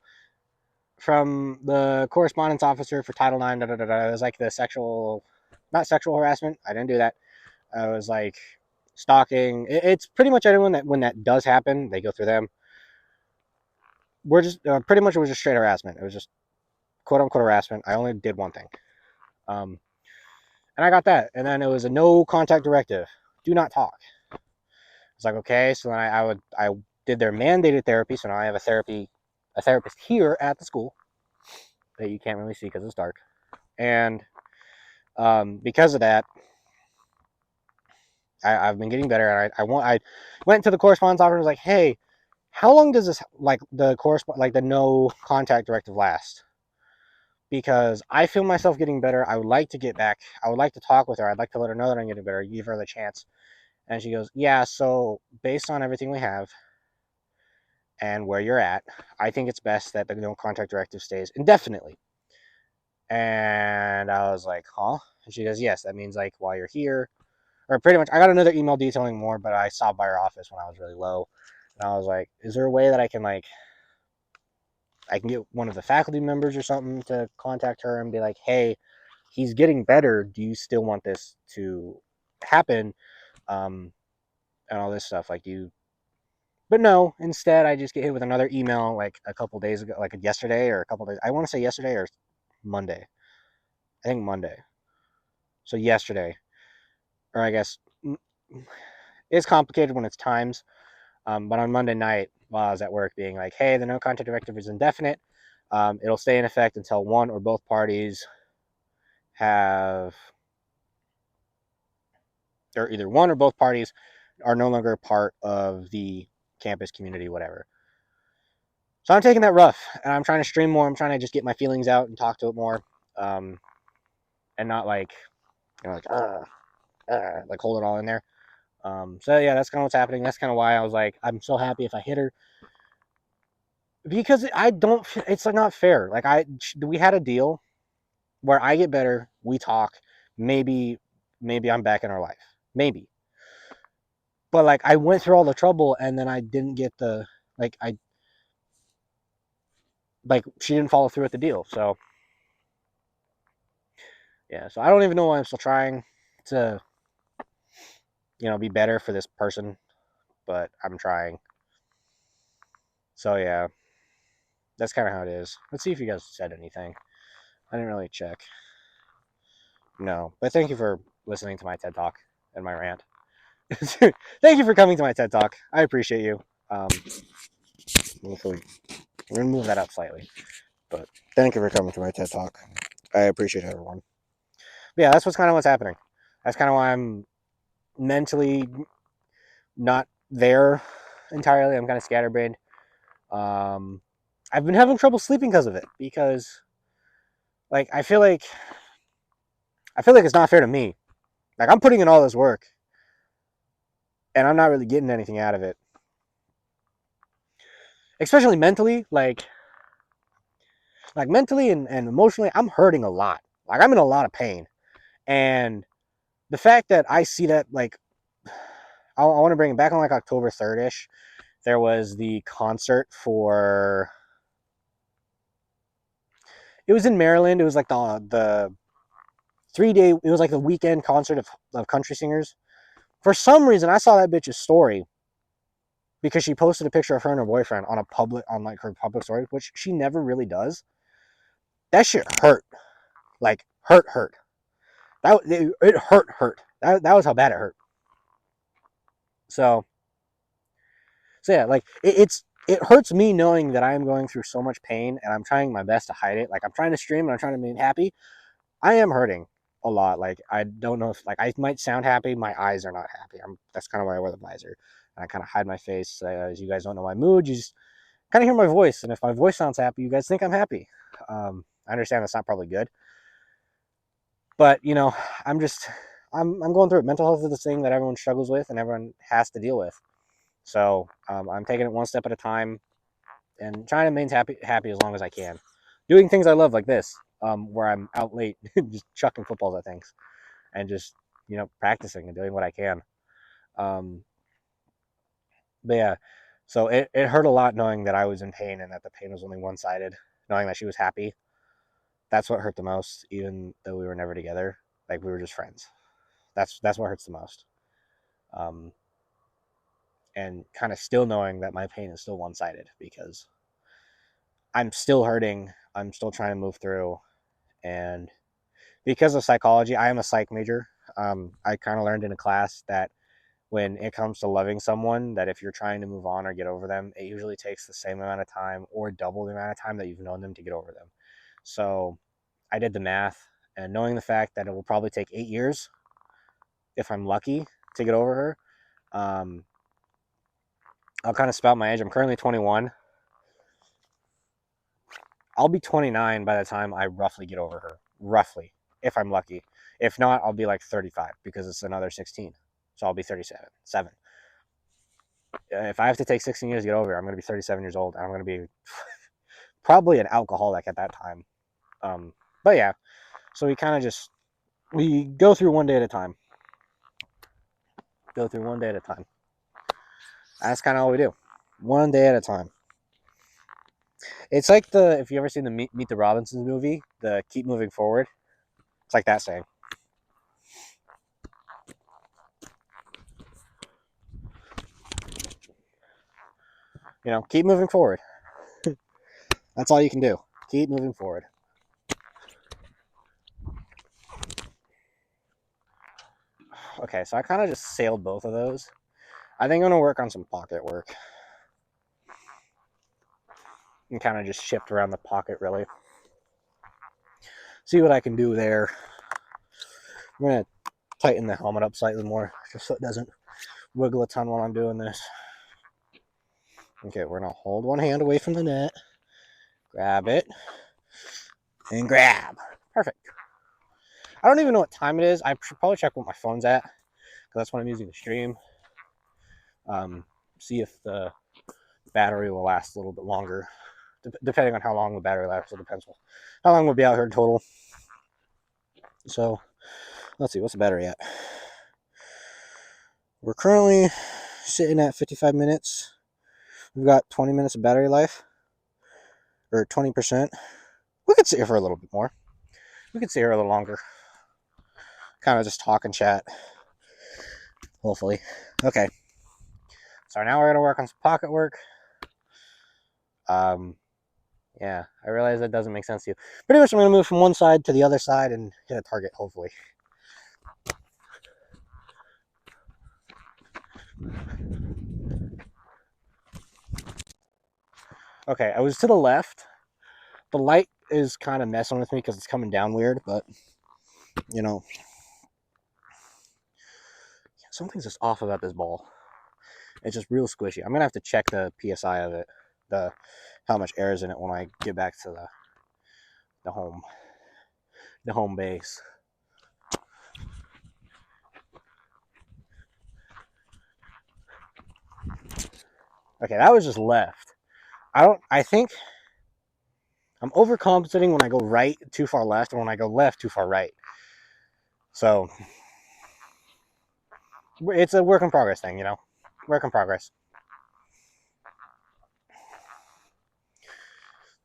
from the correspondence officer for Title IX. It was like the not sexual harassment. I didn't do that. It was like stalking. It's pretty much anyone that when that does happen, they go through them. We're just pretty much it was just straight harassment. It was just quote unquote harassment. I only did one thing, and I got that. And then it was a no contact directive. Do not talk. It's like okay. So then I did their mandated therapy. So now I have a therapist here at the school that you can't really see because it's dark. And because of that, I've been getting better. And I went to the correspondence officer and was like, hey, how long does this the no contact directive last? Because I feel myself getting better. I would like to get back. I would like to talk with her. I'd like to let her know that I'm getting better. Give her the chance. And she goes, yeah, so based on everything we have and where you're at, I think it's best that the no contact directive stays indefinitely. And I was like, huh? And she goes, yes, that means like while you're here, or pretty much, I got another email detailing more, but I stopped by her office when I was really low. And I was like, is there a way that I can get one of the faculty members or something to contact her and be like, hey, he's getting better. Do you still want this to happen? And all this stuff. But no, instead I just get hit with another email like a couple days ago, like yesterday or a couple days. I want to say yesterday or Monday. I think Monday. So yesterday, or I guess It's complicated when it's times. But on Monday night, while I was at work, being like, "Hey, the no contact directive is indefinite. It'll stay in effect until one or both parties have, or either one or both parties are no longer part of the campus community, whatever." So I'm taking that rough, and I'm trying to stream more. I'm trying to just get my feelings out and talk to it more, and not like, like hold it all in there. So yeah, that's kind of what's happening. That's kind of why I was like, I'm so happy if I hit her, because I don't. It's like not fair. Like we had a deal where I get better, we talk, maybe I'm back in our life, maybe. But like I went through all the trouble, and then I didn't get the like I like she didn't follow through with the deal. So yeah, so I don't even know why I'm still trying to be better for this person, but I'm trying. So yeah, that's kind of how it is. Let's see if you guys said anything. I didn't really check. No, but thank you for listening to my TED Talk and my rant. Thank you for coming to my TED Talk. I appreciate you. We're gonna move that up slightly, but thank you for coming to my TED Talk. I appreciate everyone. But yeah, that's what's happening. That's kind of why I'm mentally not there entirely. I'm kind of scatterbrained. I've been having trouble sleeping because of it. Because like I feel like it's not fair to me. Like I'm putting in all this work, and I'm not really getting anything out of it. Especially mentally, like mentally and emotionally, I'm hurting a lot. Like I'm in a lot of pain, and the fact that I see that, like, I want to bring it back on like October 3rd ish. There was the concert for. It was in Maryland. It was like the 3 day. It was like the weekend concert of country singers. For some reason, I saw that bitch's story because she posted a picture of her and her boyfriend on like her public story, which she never really does. That shit hurt, like hurt. It hurt. That was how bad it hurt. So yeah, like it hurts me knowing that I am going through so much pain, and I'm trying my best to hide it. Like I'm trying to stream and I'm trying to be happy. I am hurting a lot. Like I don't know if, like, I might sound happy. My eyes are not happy. That's kind of why I wear the visor. And I kind of hide my face. As you guys don't know my mood, you just kind of hear my voice. And if my voice sounds happy, you guys think I'm happy. I understand that's not probably good, but I'm just I'm going through it. Mental health is this thing that everyone struggles with and everyone has to deal with. So I'm taking it one step at a time and trying to maintain happy as long as I can. Doing things I love like this, where I'm out late just chucking footballs at things and just practicing and doing what I can. But yeah, so it hurt a lot knowing that I was in pain and that the pain was only one-sided. Knowing that she was happy, that's what hurt the most, even though we were never together. Like we were just friends. That's what hurts the most. Um, and kind of still knowing that my pain is still one-sided because I'm still hurting. I'm still trying to move through. And because of psychology, I am a psych major. I kind of learned in a class that when it comes to loving someone, that if you're trying to move on or get over them, it usually takes the same amount of time or double the amount of time that you've known them to get over them. So I did the math, and knowing the fact that it will probably take 8 years, if I'm lucky, to get over her, I'll kind of spout my age. I'm currently 21. I'll be 29 by the time I roughly get over her. Roughly, if I'm lucky. If not, I'll be like 35 because it's another 16. So I'll be 37. If I have to take 16 years to get over her, I'm going to be 37 years old, and I'm going to be probably an alcoholic at that time. But yeah, so we go through one day at a time. Go through one day at a time. That's kind of all we do. One day at a time. It's like if you ever seen the Meet the Robinsons movie, the Keep Moving Forward. It's like that saying. Keep moving forward. That's all you can do. Keep moving forward. Okay, so I kind of just sailed both of those. I think I'm going to work on some pocket work. And kind of just shift around the pocket, really. See what I can do there. I'm going to tighten the helmet up slightly more, just so it doesn't wiggle a ton while I'm doing this. Okay, we're going to hold one hand away from the net. Grab it. And grab. Perfect. I don't even know what time it is. I should probably check what my phone's at, because that's what I'm using to stream. See if the battery will last a little bit longer. Depending on how long the battery lasts, it depends on how long we'll be out here in total. So, let's see, what's the battery at? We're currently sitting at 55 minutes. We've got 20 minutes of battery life, or 20%. We could sit here for a little bit more. We could sit here a little longer. Kind of just talk and chat. Hopefully. Okay. So now we're going to work on some pocket work. Yeah, I realize that doesn't make sense to you. Pretty much I'm going to move from one side to the other side and hit a target, hopefully. Okay, I was to the left. The light is kind of messing with me because it's coming down weird, but, you know, something's just off about this ball. It's just real squishy. I'm going to have to check the PSI of it, how much air is in it when I get back to the home base. Okay, that was just left. I think I'm overcompensating when I go right too far left and when I go left too far right. So it's a work in progress thing, you know? Work in progress.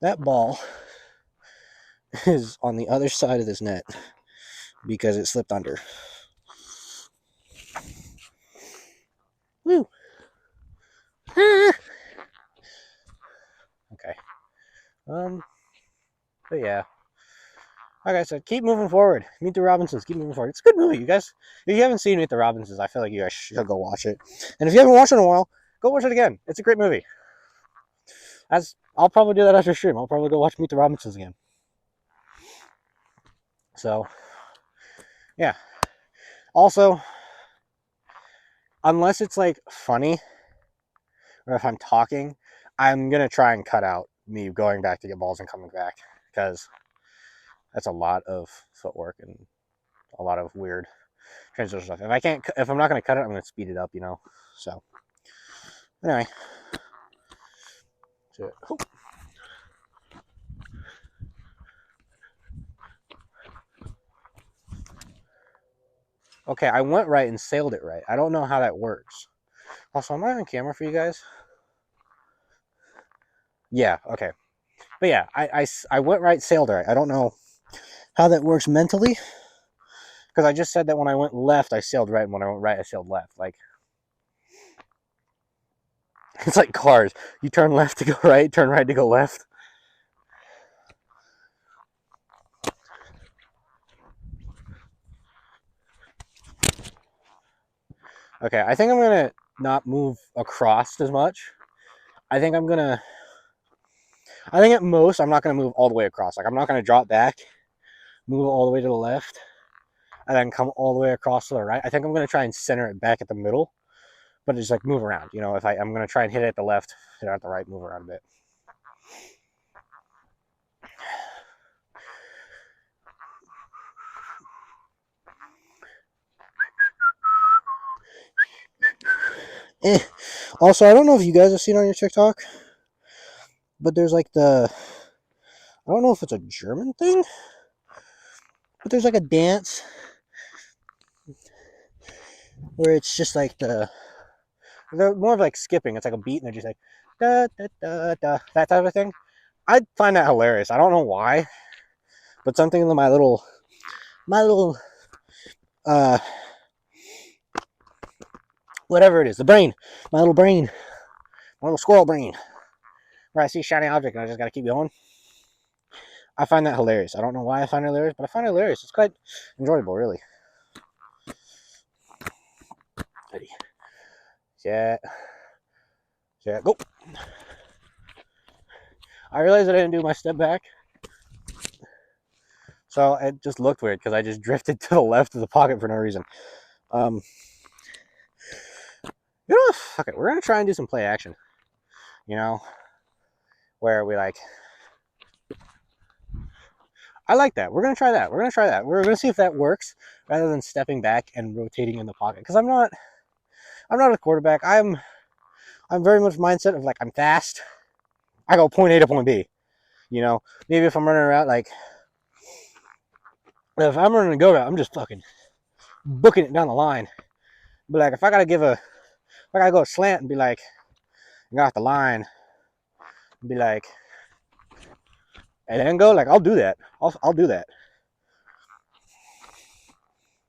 That ball is on the other side of this net because it slipped under. Woo! Okay. But yeah. Like I said, keep moving forward. Meet the Robinsons. Keep moving forward. It's a good movie, you guys. If you haven't seen Meet the Robinsons, I feel like you guys should go watch it. And if you haven't watched it in a while, go watch it again. It's a great movie. I'll probably do that after stream. I'll probably go watch Meet the Robinsons again. So, yeah. Also, unless it's like funny, or if I'm talking, I'm gonna try and cut out me going back to get balls and coming back, because that's a lot of footwork and a lot of weird transition stuff. If I'm not gonna cut it, I'm gonna speed it up, you know. So anyway, okay, I went right and sailed it right. I don't know how that works. Also, am I on camera for you guys? Yeah, okay. But yeah, I went right, sailed right. I don't know how that works mentally, because I just said that when I went left, I sailed right, and when I went right, I sailed left. Like, it's like cars. You turn left to go right, turn right to go left. Okay, I think I'm going to not move across as much. I think at most, I'm not going to move all the way across. Like, I'm not going to drop back, move all the way to the left, and then come all the way across to the right. I think I'm going to try and center it back at the middle, but just like move around. You know, if I'm going to try and hit it at the left, hit it at the right, move around a bit. Also, I don't know if you guys have seen on your TikTok, but there's like I don't know if it's a German thing, but there's like a dance where it's just like they're more of like skipping. It's like a beat and they're just like da da da da, that type of thing. I find that hilarious. I don't know why, but something in my little whatever it is, my little squirrel brain, where I see a shiny object and I just gotta keep going. I find that hilarious. I don't know why I find it hilarious, but I find it hilarious. It's quite enjoyable, really. Set. Set. Go. I realized that I didn't do my step back. So it just looked weird because I just drifted to the left of the pocket for no reason. You know, fuck it. We're going to try and do some play action. You know, where we like... I like that. We're going to try that. We're going to see if that works rather than stepping back and rotating in the pocket. Because I'm not a quarterback. I'm very much mindset of like, I'm fast. I go point A to point B. You know, maybe if I'm running around, like, if I'm running a go route, I'm just fucking booking it down the line. But like, if I gotta go slant and be like, go off the line, and be like, and then go, like, I'll do that. I'll do that.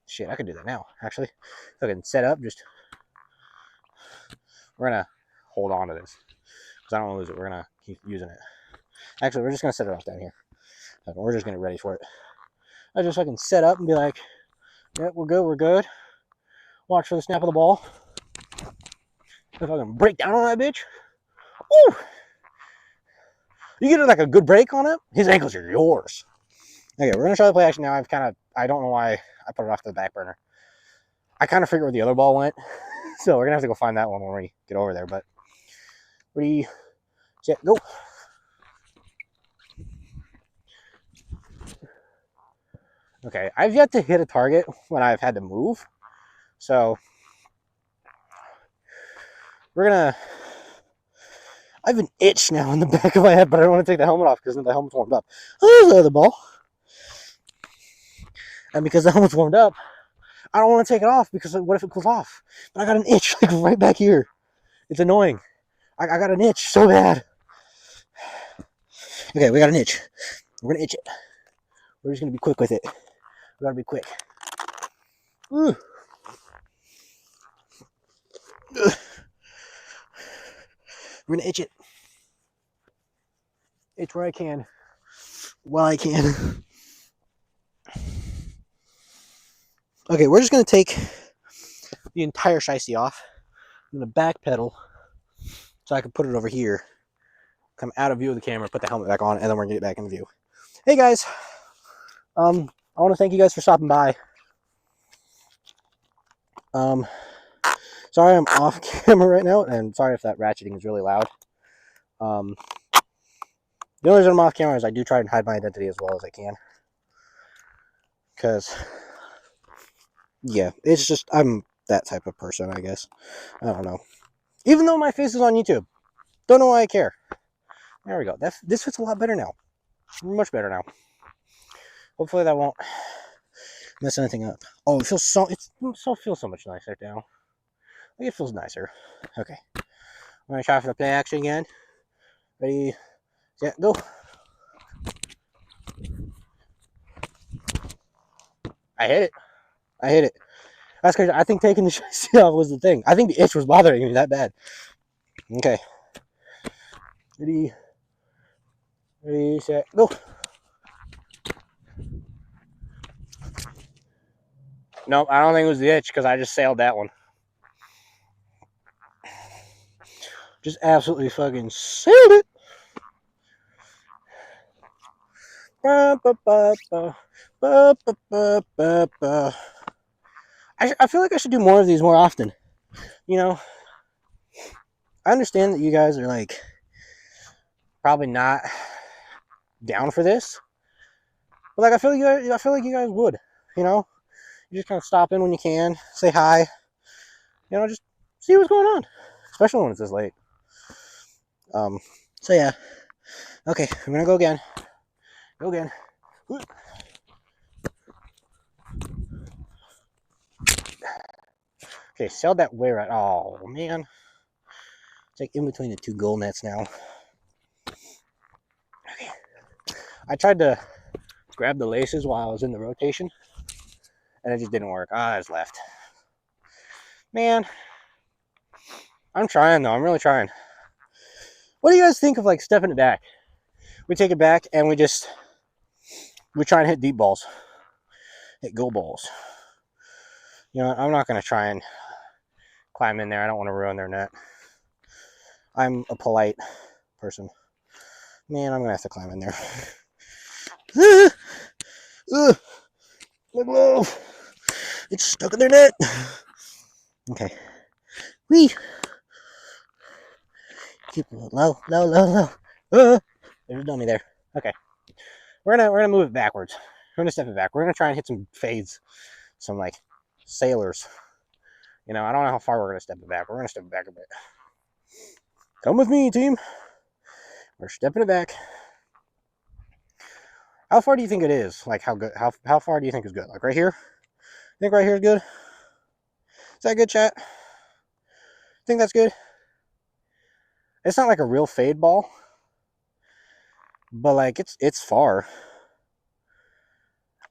Shit, I could do that now, actually. Fucking set up, just, we're gonna hold on to this. Because I don't want to lose it. We're gonna keep using it. Actually, we're just gonna set it off down here. We're just getting ready for it. I just fucking set up and be like, yeah, we're good. Watch for the snap of the ball. If I can break down on that bitch. Woo! You get like a good break on it, his ankles are yours. Okay, we're gonna try the play action now. I don't know why I put it off to the back burner. I kind of figured where the other ball went. So we're gonna have to go find that one when we get over there. But ready, set, go. Okay, I've yet to hit a target when I've had to move. So I have an itch now in the back of my head, but I don't want to take the helmet off because the helmet's warmed up. Oh, there's the other ball. And because the helmet's warmed up, I don't want to take it off because what if it cools off? But I got an itch like right back here. It's annoying. I got an itch so bad. Okay, we got an itch. We're going to itch it. We're just going to be quick with it. We got to be quick. Ooh. We're going to itch it. Itch where I can. While I can. Okay, we're just going to take the entire shiesty off. I'm going to backpedal so I can put it over here. Come out of view of the camera, put the helmet back on, and then we're going to get back in view. Hey guys. I want to thank you guys for stopping by. Sorry I'm off camera right now, and sorry if that ratcheting is really loud. The only reason I'm off camera is I do try and hide my identity as well as I can. Because, yeah, it's just, I'm that type of person, I guess. I don't know. Even though my face is on YouTube. Don't know why I care. There we go. This fits a lot better now. Much better now. Hopefully that won't mess anything up. Oh, it feels feels so much nicer now. It feels nicer. Okay. We're going to try for the play action again. Ready, set, go. I hit it. That's crazy. I think taking the shiesty off was the thing. I think the itch was bothering me that bad. Okay. Ready, set, go. Nope, I don't think it was the itch because I just sailed that one. Just absolutely fucking sailed it. I feel like I should do more of these more often. You know, I understand that you guys are like probably not down for this, but like I feel like you guys would. You know, you just kind of stop in when you can, say hi. You know, just see what's going on, especially when it's this late. So yeah. Okay, I'm gonna go again. Go again. Okay, sailed that way right. Oh man. It's like in between the two goal nets now. Okay. I tried to grab the laces while I was in the rotation, and it just didn't work. I was left. Man. I'm trying though. I'm really trying. What do you guys think of like stepping it back? We take it back and we try and hit deep balls. Hit go balls. You know, I'm not going to try and climb in there. I don't want to ruin their net. I'm a polite person. Man, I'm going to have to climb in there. My glove. It's stuck in their net. Okay. Whee. Keep it low. There's a dummy there. Okay. We're gonna move it backwards. We're gonna step it back. We're gonna try and hit some fades. Some like sailors. You know, I don't know how far we're gonna step it back. We're gonna step it back a bit. Come with me, team. We're stepping it back. How far do you think it is? Like how good? How far do you think is good? Like right here? Think right here is good? Is that good, chat? Think that's good? It's not like a real fade ball, but like it's far.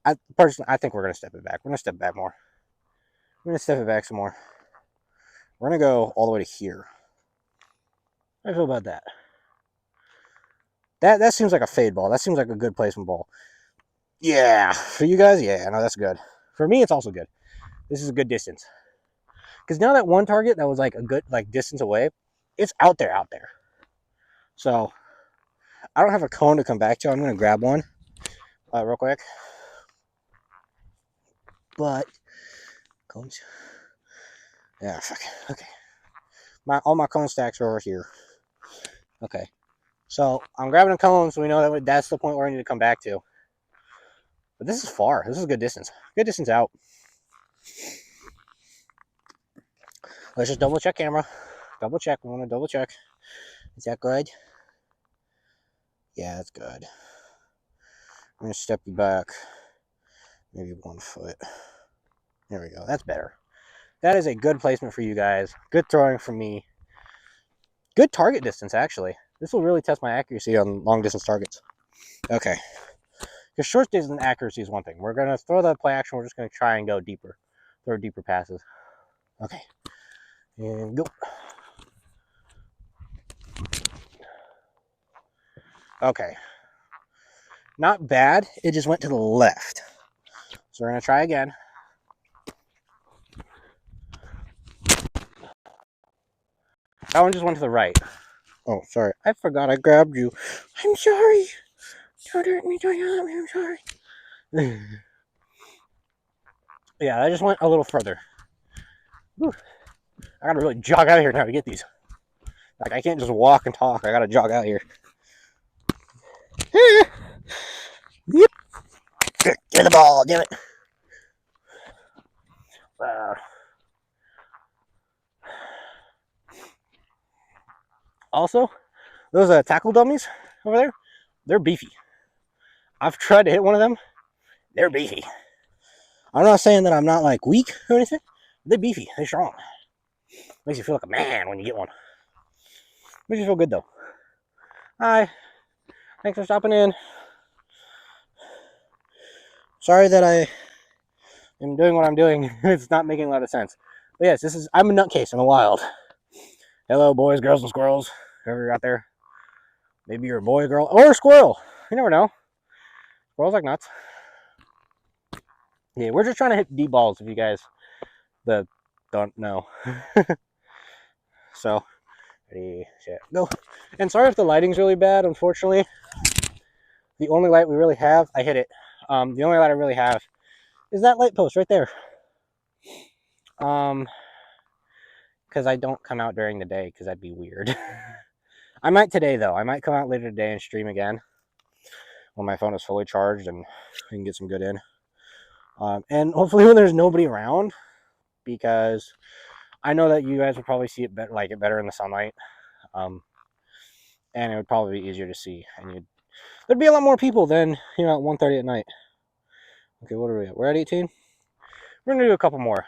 I think we're gonna step it back. We're gonna step it back more. We're gonna step it back some more. We're gonna go all the way to here. How do you feel about that? That seems like a fade ball. That seems like a good placement ball. Yeah, for you guys, yeah, no, that's good. For me, it's also good. This is a good distance. Because now that one target that was like a good like distance away, it's out there. So I don't have a cone to come back to. I'm gonna grab one real quick. But cones. Yeah, fuck. Okay. All my cone stacks are over here. Okay. So I'm grabbing a cone so we know that that's the point where I need to come back to. But this is far. This is a good distance. Good distance out. Let's just double check camera. Double check. We want to double check. Is that good? Yeah, that's good. I'm going to step you back. Maybe 1 foot. There we go. That's better. That is a good placement for you guys. Good throwing from me. Good target distance, actually. This will really test my accuracy on long distance targets. Okay. Because short distance accuracy is one thing. We're going to throw the play action. We're just going to try and go deeper. Throw deeper passes. Okay. And go. Okay. Not bad. It just went to the left. So we're going to try again. That one just went to the right. Oh, sorry. I forgot I grabbed you. I'm sorry. Don't hurt me. I'm sorry. Yeah, I just went a little further. Whew. I gotta really jog out of here now to get these. Like, I can't just walk and talk. I gotta jog out here. Yep. Get the ball, damn it. Also, those tackle dummies over there, they're beefy. I've tried to hit one of them. They're beefy. I'm not saying that I'm not like weak or anything. They're beefy. They're strong. Makes you feel like a man when you get one. Makes you feel good though. Hi. Thanks for stopping in. Sorry that I am doing what I'm doing. It's not making a lot of sense. But yes, I'm a nutcase in the wild. Hello, boys, girls, and squirrels. Whoever you're out there. Maybe you're a boy, girl, or a squirrel. You never know. Squirrels like nuts. Yeah, we're just trying to hit deep balls if you guys don't know. So, ready, set, go. And sorry if the lighting's really bad, unfortunately. The only light we really have, I hit it. The only light I really have is that light post right there. Because I don't come out during the day because that'd be weird. I might today though. I might come out later today and stream again when my phone is fully charged and we can get some good in. And hopefully when there's nobody around, because I know that you guys would probably see it better, like it better in the sunlight. And it would probably be easier to see, and there'd be a lot more people than, at 1:30 at night. Okay, what are we at? We're at 18. We're gonna do a couple more.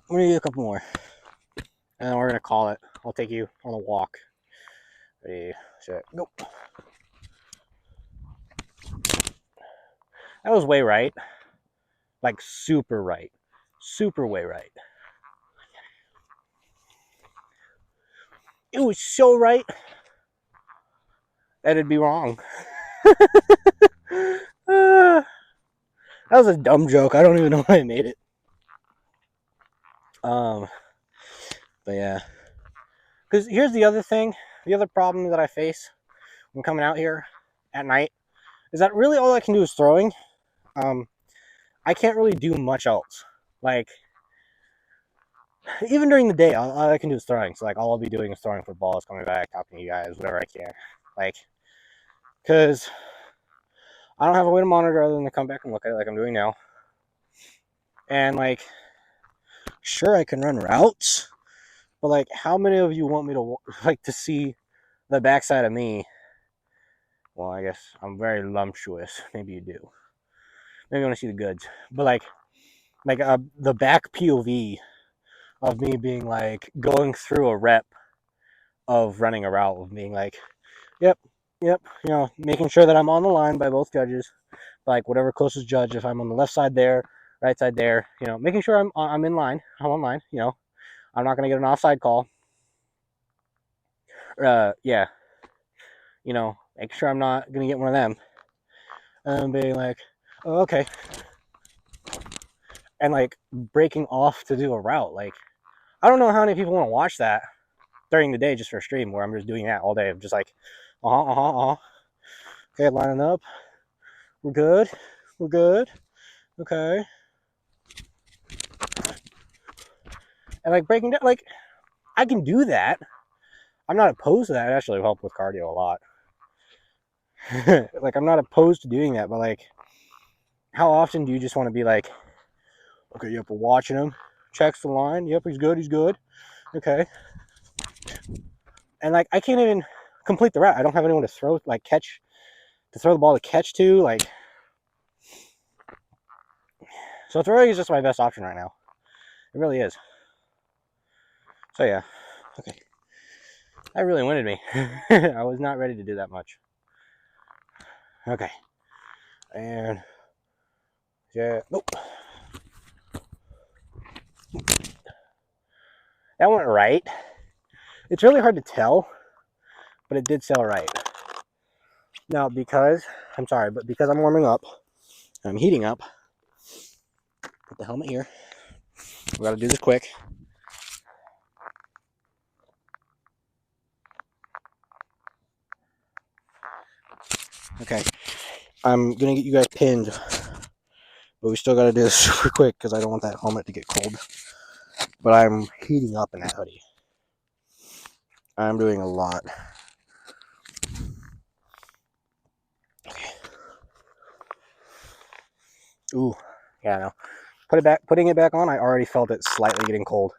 And then we're gonna call it. I'll take you on a walk. Ready, set, go. That was way right. Like super right. Super way right. It was so right that it'd be wrong. That was a dumb joke. I don't even know why I made it. Um, but yeah, because here's the other thing, the other problem that I face when coming out here at night is that really all I can do is throwing. I can't really do much else. Like, even during the day, all I can do is throwing. So, like, all I'll be doing is throwing footballs, coming back, talking to you guys, whatever I can. Like, because I don't have a way to monitor other than to come back and look at it like I'm doing now. And, like, sure, I can run routes, but, like, how many of you want me to, like, to see the backside of me? Well, I guess I'm very lumptuous. Maybe you do. Maybe you want to see the goods. But, like the back POV of me being, like, going through a rep of running a route, of being like, yep, you know, making sure that I'm on the line by both judges, like, whatever closest judge, if I'm on the left side there, right side there, you know, making sure I'm in line, I'm on line, you know, I'm not going to get an offside call. Yeah, you know, make sure I'm not going to get one of them. And being like, oh, okay. And, like, breaking off to do a route. Like, I don't know how many people want to watch that during the day just for a stream where I'm just doing that all day. I'm just like, okay, lining up. We're good. Okay. And, like, breaking down, like, I can do that. I'm not opposed to that. It actually helped with cardio a lot. Like, I'm not opposed to doing that, but, like, how often do you just want to be like, okay, yep, we're watching him, checks the line, yep, he's good, okay. And, like, I can't even complete the route. I don't have anyone to throw, like, catch, to throw the ball to catch to, like. So throwing is just my best option right now. It really is. So, yeah. Okay. That really winded me. I was not ready to do that much. Okay. And, yeah, nope. That went right. It's really hard to tell, but it did sell right. Now, because I'm warming up, I'm heating up. Put the helmet here. We gotta do this quick. Okay. I'm gonna get you guys pinned, but we still gotta do this super quick because I don't want that helmet to get cold. But I'm heating up in that hoodie. I'm doing a lot. Okay. Ooh, yeah, no. Putting it back on, I already felt it slightly getting cold.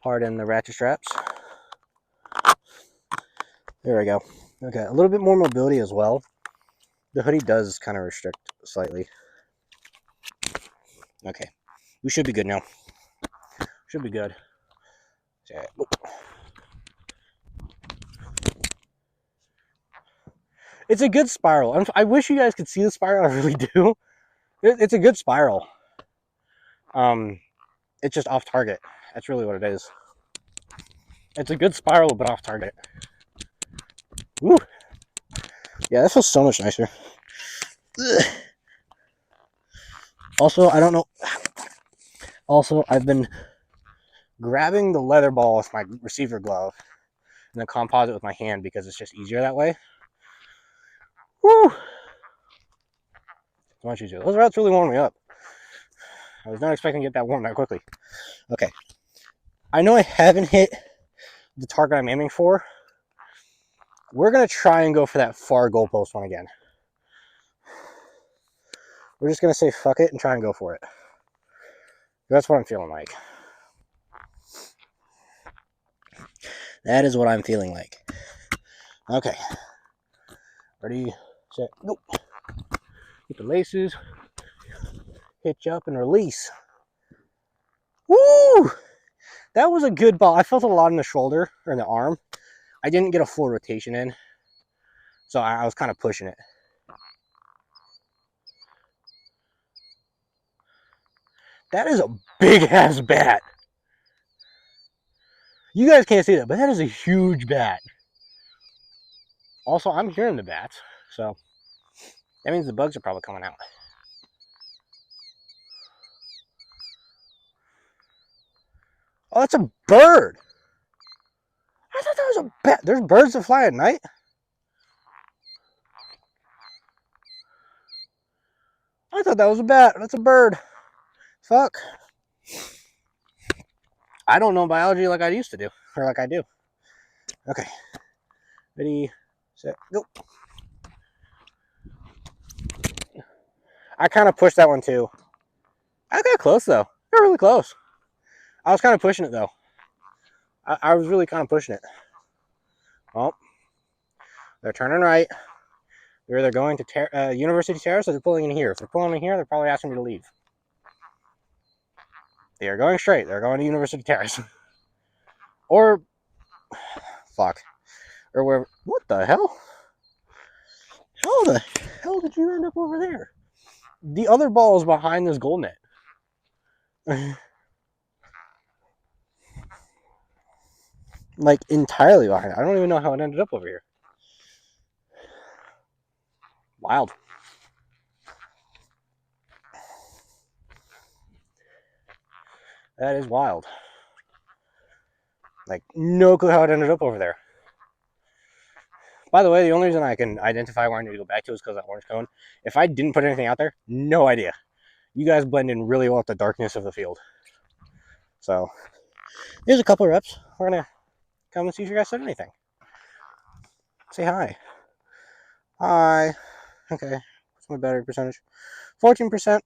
Pardon the ratchet straps. There we go. Okay, a little bit more mobility as well. The hoodie does kind of restrict slightly. Okay, we should be good now. Should be good. Okay. It's a good spiral. I wish you guys could see the spiral. I really do. It's a good spiral. It's just off target. That's really what it is. It's a good spiral, but off target. Woo. Yeah, that feels so much nicer. Ugh. Also, I don't know. Also, I've been grabbing the leather ball with my receiver glove and the composite with my hand because it's just easier that way. Woo! It's much easier. Those routes really warmed me up. I was not expecting to get that warm that quickly. Okay. I know I haven't hit the target I'm aiming for. We're going to try and go for that far goalpost one again. We're just going to say fuck it and try and go for it. That's what I'm feeling like. That is what I'm feeling like. Okay. Ready, set, go. Get the laces. Hitch up and release. Woo! That was a good ball. I felt a lot in the shoulder or in the arm. I didn't get a full rotation in, so I was kind of pushing it. That is a big ass bat. You guys can't see that, but that is a huge bat. Also, I'm hearing the bats, so that means the bugs are probably coming out. Oh, that's a bird. I thought that was a bat. There's birds that fly at night. I thought that was a bat. That's a bird. Fuck. I don't know biology like I used to do. Or like I do. Okay. Ready, set, go. I kind of pushed that one too. I got close though. Got really close. I was kind of pushing it though. I was really kind of pushing it. Well, they're turning right. They're either going to University Terrace or they're pulling in here. If they're pulling in here, they're probably asking me to leave. They are going straight. They're going to University Terrace. Or, fuck. Or where, what the hell? How the hell did you end up over there? The other ball is behind this goal net. Like, entirely behind it. I don't even know how it ended up over here. Wild. That is wild. Like, no clue how it ended up over there. By the way, the only reason I can identify where I need to go back to is because of that orange cone. If I didn't put anything out there, no idea. You guys blend in really well with the darkness of the field. So, here's a couple of reps. We're going to come and see if you guys said anything. Say hi. Hi. Okay. What's my battery percentage? 14%.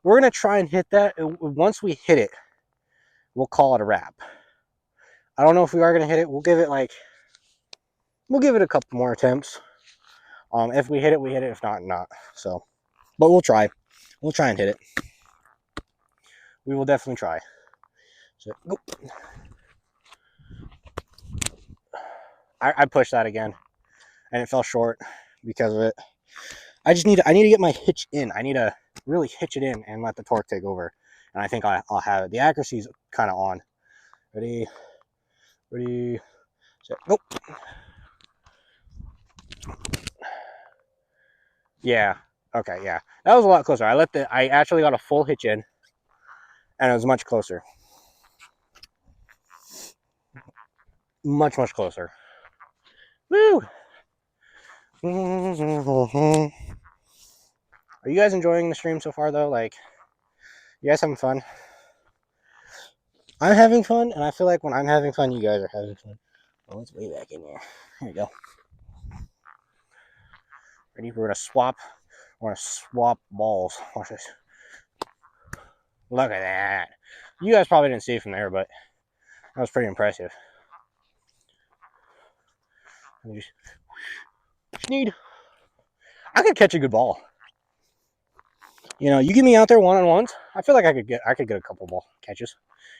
We're going to try and hit that. Once we hit it, we'll call it a wrap. I don't know if we are going to hit it. We'll give it a couple more attempts. If we hit it, we hit it. If not, not. So, but we'll try. We'll try and hit it. We will definitely try. So, go. I pushed that again, and it fell short because of it. I need to get my hitch in. I need to really hitch it in and let the torque take over. And I think I'll have it. The accuracy is kind of on. Ready, set, go. Yeah. Okay. Yeah. That was a lot closer. I actually got a full hitch in, and it was much closer. Much closer. Woo! Are you guys enjoying the stream so far, though? Like, you guys having fun? I'm having fun, and I feel like when I'm having fun, you guys are having fun. Oh, it's way back in there. Here you go. Ready? We're gonna swap. We're gonna swap balls. Watch this. Look at that. You guys probably didn't see it from there, but that was pretty impressive. Need. I could catch a good ball. You know, you get me out there one-on-ones, I feel like I could get a couple ball catches,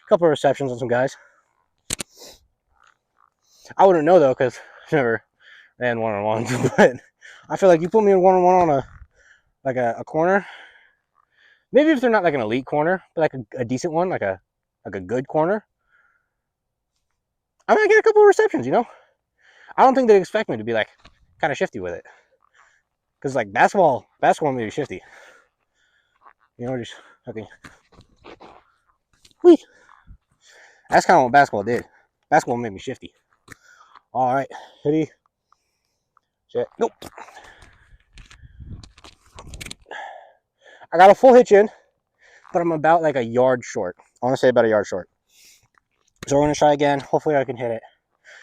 a couple of receptions on some guys. I wouldn't know though, because I've never ran one-on-ones. But I feel like you put me in one-on-one on a corner. Maybe if they're not like an elite corner, but like a decent one, like a good corner, I might get a couple of receptions. You know, I don't think they'd expect me to be like kind of shifty with it, because like basketball may be shifty. You know, just okay. Whee. That's kind of what basketball did. Basketball made me shifty. All right, ready, set, go. I got a full hitch in, but I'm about like a yard short. I want to say about a yard short. So we're gonna try again. Hopefully I can hit it.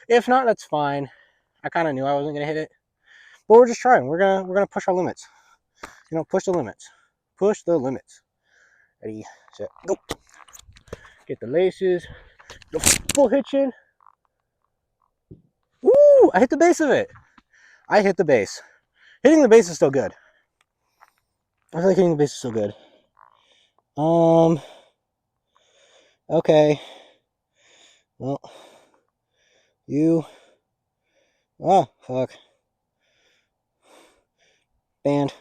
If not, that's fine. I kind of knew I wasn't gonna hit it, but we're just trying. We're gonna push our limits. You know, push the limits. Push the limits. Ready, set, go. Get the laces. Go full hitch in. Woo! I hit the base of it. I hit the base. Hitting the base is still good. I feel like hitting the base is still good. Okay. Well, fuck. Banned.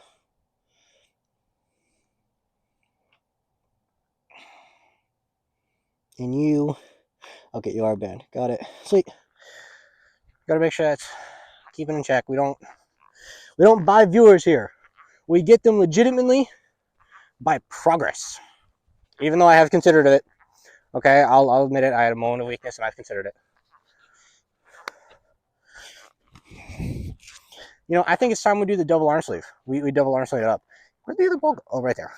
And you, okay, you are banned. Got it. Sweet. Gotta make sure that's keeping in check. We don't buy viewers here. We get them legitimately by progress. Even though I have considered it, Okay, I'll admit it. I had a moment of weakness, and I've considered it. You know, I think it's time we do the double arm sleeve. We double arm sleeve it up. Where's the other ball? Oh, right there.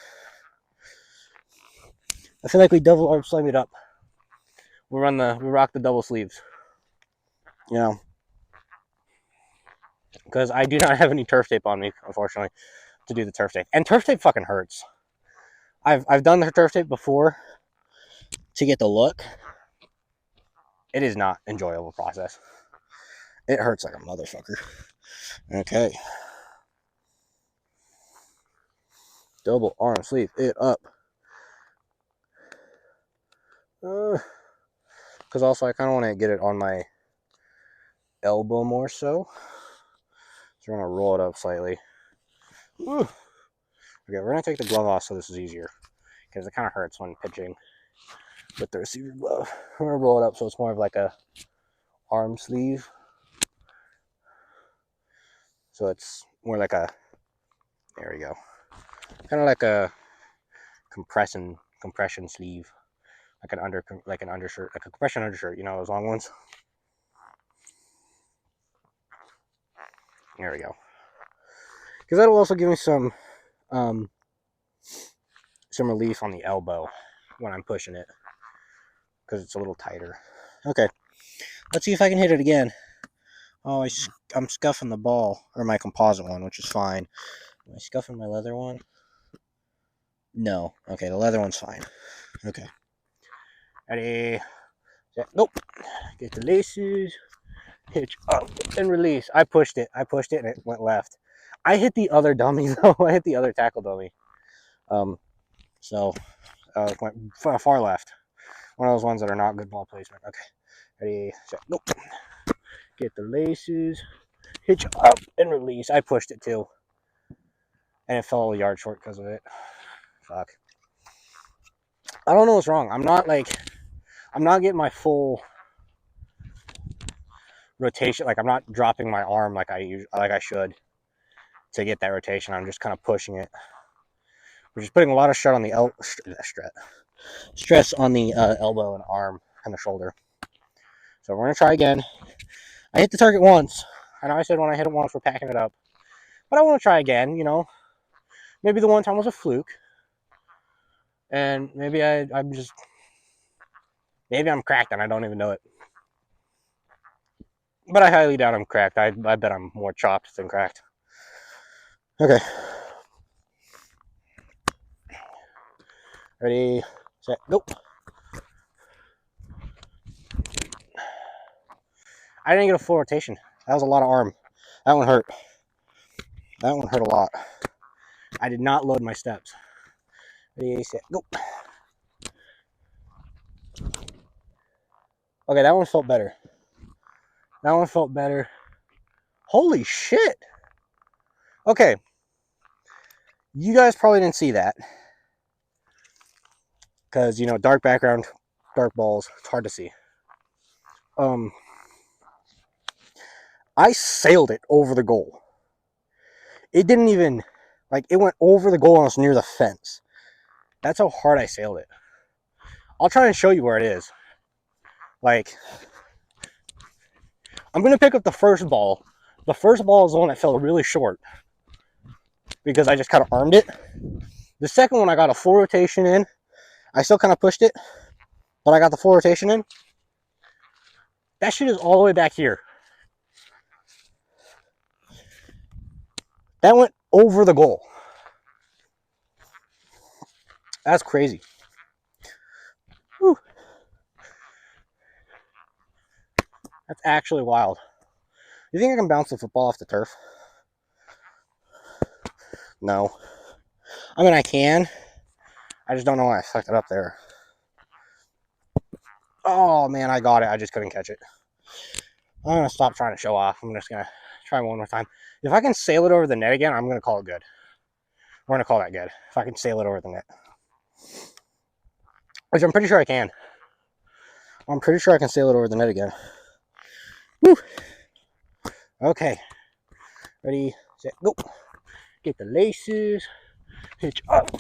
I feel like we double arm sleeve it up. We rock the double sleeves. You know, because I do not have any turf tape on me, unfortunately, to do the turf tape. And turf tape fucking hurts. I've done the turf tape before to get the look. It is not an enjoyable process. It hurts like a motherfucker. Okay. Double arm sleeve it up. Because also I kind of want to get it on my elbow more so. So we're going to roll it up slightly. Ooh. Okay, we're going to take the glove off so this is easier. Because it kind of hurts when pitching with the receiver glove. We're going to roll it up so it's more of like a arm sleeve. So it's more like a, there we go. Kind of like a compression sleeve. Like an undershirt, like a compression undershirt, you know, those long ones. There we go. Because that'll also give me some relief on the elbow when I'm pushing it. Because it's a little tighter. Okay. Let's see if I can hit it again. Oh, I'm scuffing the ball, or my composite one, which is fine. Am I scuffing my leather one? No. Okay, the leather one's fine. Okay. Ready? Set, nope. Get the laces. Hitch up and release. I pushed it and it went left. I hit the other dummy though. I hit the other tackle dummy. So it went far left. One of those ones that are not good ball placement. Okay. Ready, set, nope. Get the laces. Hitch up and release. I pushed it too. And it fell a yard short because of it. Fuck. I don't know what's wrong. I'm not getting my full rotation. Like I'm not dropping my arm like I should to get that rotation. I'm just kind of pushing it. We're just putting a lot of stress on the elbow and arm and the shoulder. So we're gonna try again. I hit the target once. I know I said when I hit it once we're packing it up, but I want to try again. You know, maybe the one time was a fluke, and maybe maybe I'm cracked and I don't even know it. But I highly doubt I'm cracked. I bet I'm more chopped than cracked. Okay. Ready, set, go. I didn't get a full rotation. That was a lot of arm. That one hurt. That one hurt a lot. I did not load my steps. Ready, set, go. Okay, that one felt better. That one felt better. Holy shit. Okay. You guys probably didn't see that. Because, you know, dark background, dark balls, it's hard to see. I sailed it over the goal. It didn't even, it went over the goal and it was near the fence. That's how hard I sailed it. I'll try and show you where it is. I'm going to pick up the first ball. The first ball is the one that fell really short because I just kind of armed it. The second one, I got a full rotation in. I still kind of pushed it, but I got the full rotation in. That shit is all the way back here. That went over the goal. That's crazy. Whew. That's actually wild. You think I can bounce the football off the turf? No. I mean, I can. I just don't know why I fucked it up there. Oh, man, I got it. I just couldn't catch it. I'm going to stop trying to show off. I'm just going to try one more time. If I can sail it over the net again, I'm going to call it good. We're going to call that good. If I can sail it over the net. Which I'm pretty sure I can. I'm pretty sure I can sail it over the net again. Woo! Okay. Ready, set, go. Get the laces. Hitch up.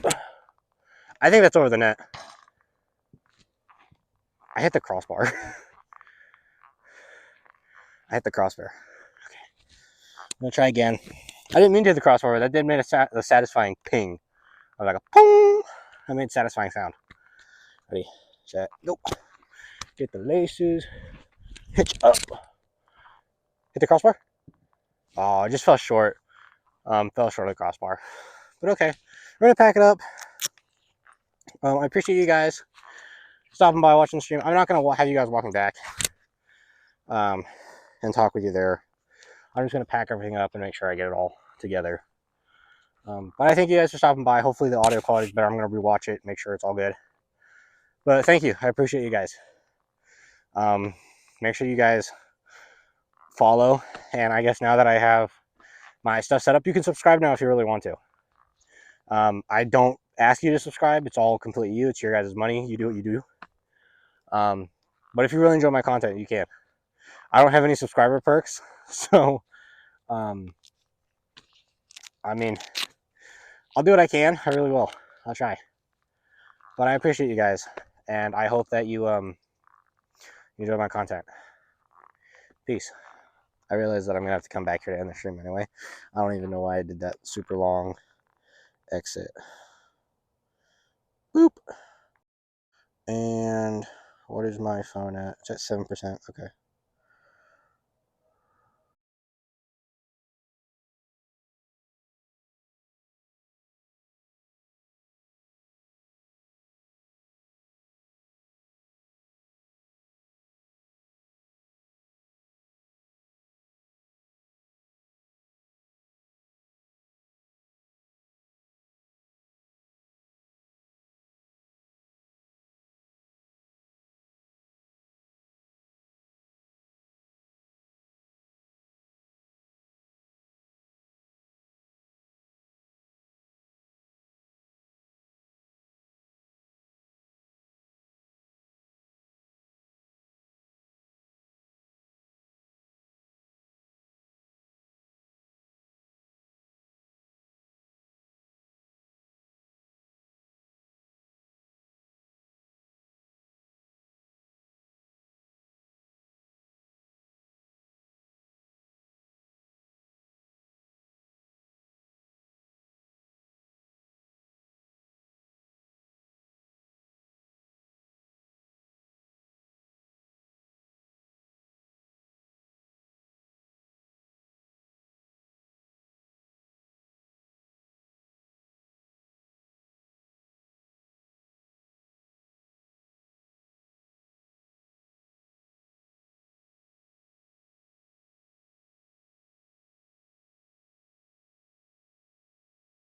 I think that's over the net. I hit the crossbar. I hit the crossbar. Okay. I'm gonna try again. I didn't mean to hit the crossbar, but that did make a satisfying ping. I was like a pong. I made a satisfying sound. Ready, set, go. Get the laces. Hitch up. Hit the crossbar. Oh, I just fell short. Fell short of the crossbar. But okay, we're gonna pack it up. I appreciate you guys stopping by, watching the stream. I'm not gonna have you guys walking back and talk with you there. I'm just gonna pack everything up and make sure I get it all together. But I thank you guys for stopping by. Hopefully the audio quality is better. I'm gonna rewatch it, make sure it's all good. But thank you. I appreciate you guys. Make sure you guys follow. And I guess now that I have my stuff set up, you can subscribe now if you really want to. I don't ask you to subscribe. It's all completely you. It's your guys' money. You do what you do. But if you really enjoy my content, you can. I don't have any subscriber perks, so I mean, I'll do what I can. I really will. I'll try. But I appreciate you guys, and I hope that you enjoy my content. Peace. I realize that I'm gonna have to come back here to end the stream anyway. I don't even know why I did that super long exit. Boop. And what is my phone at? It's at 7%. Okay.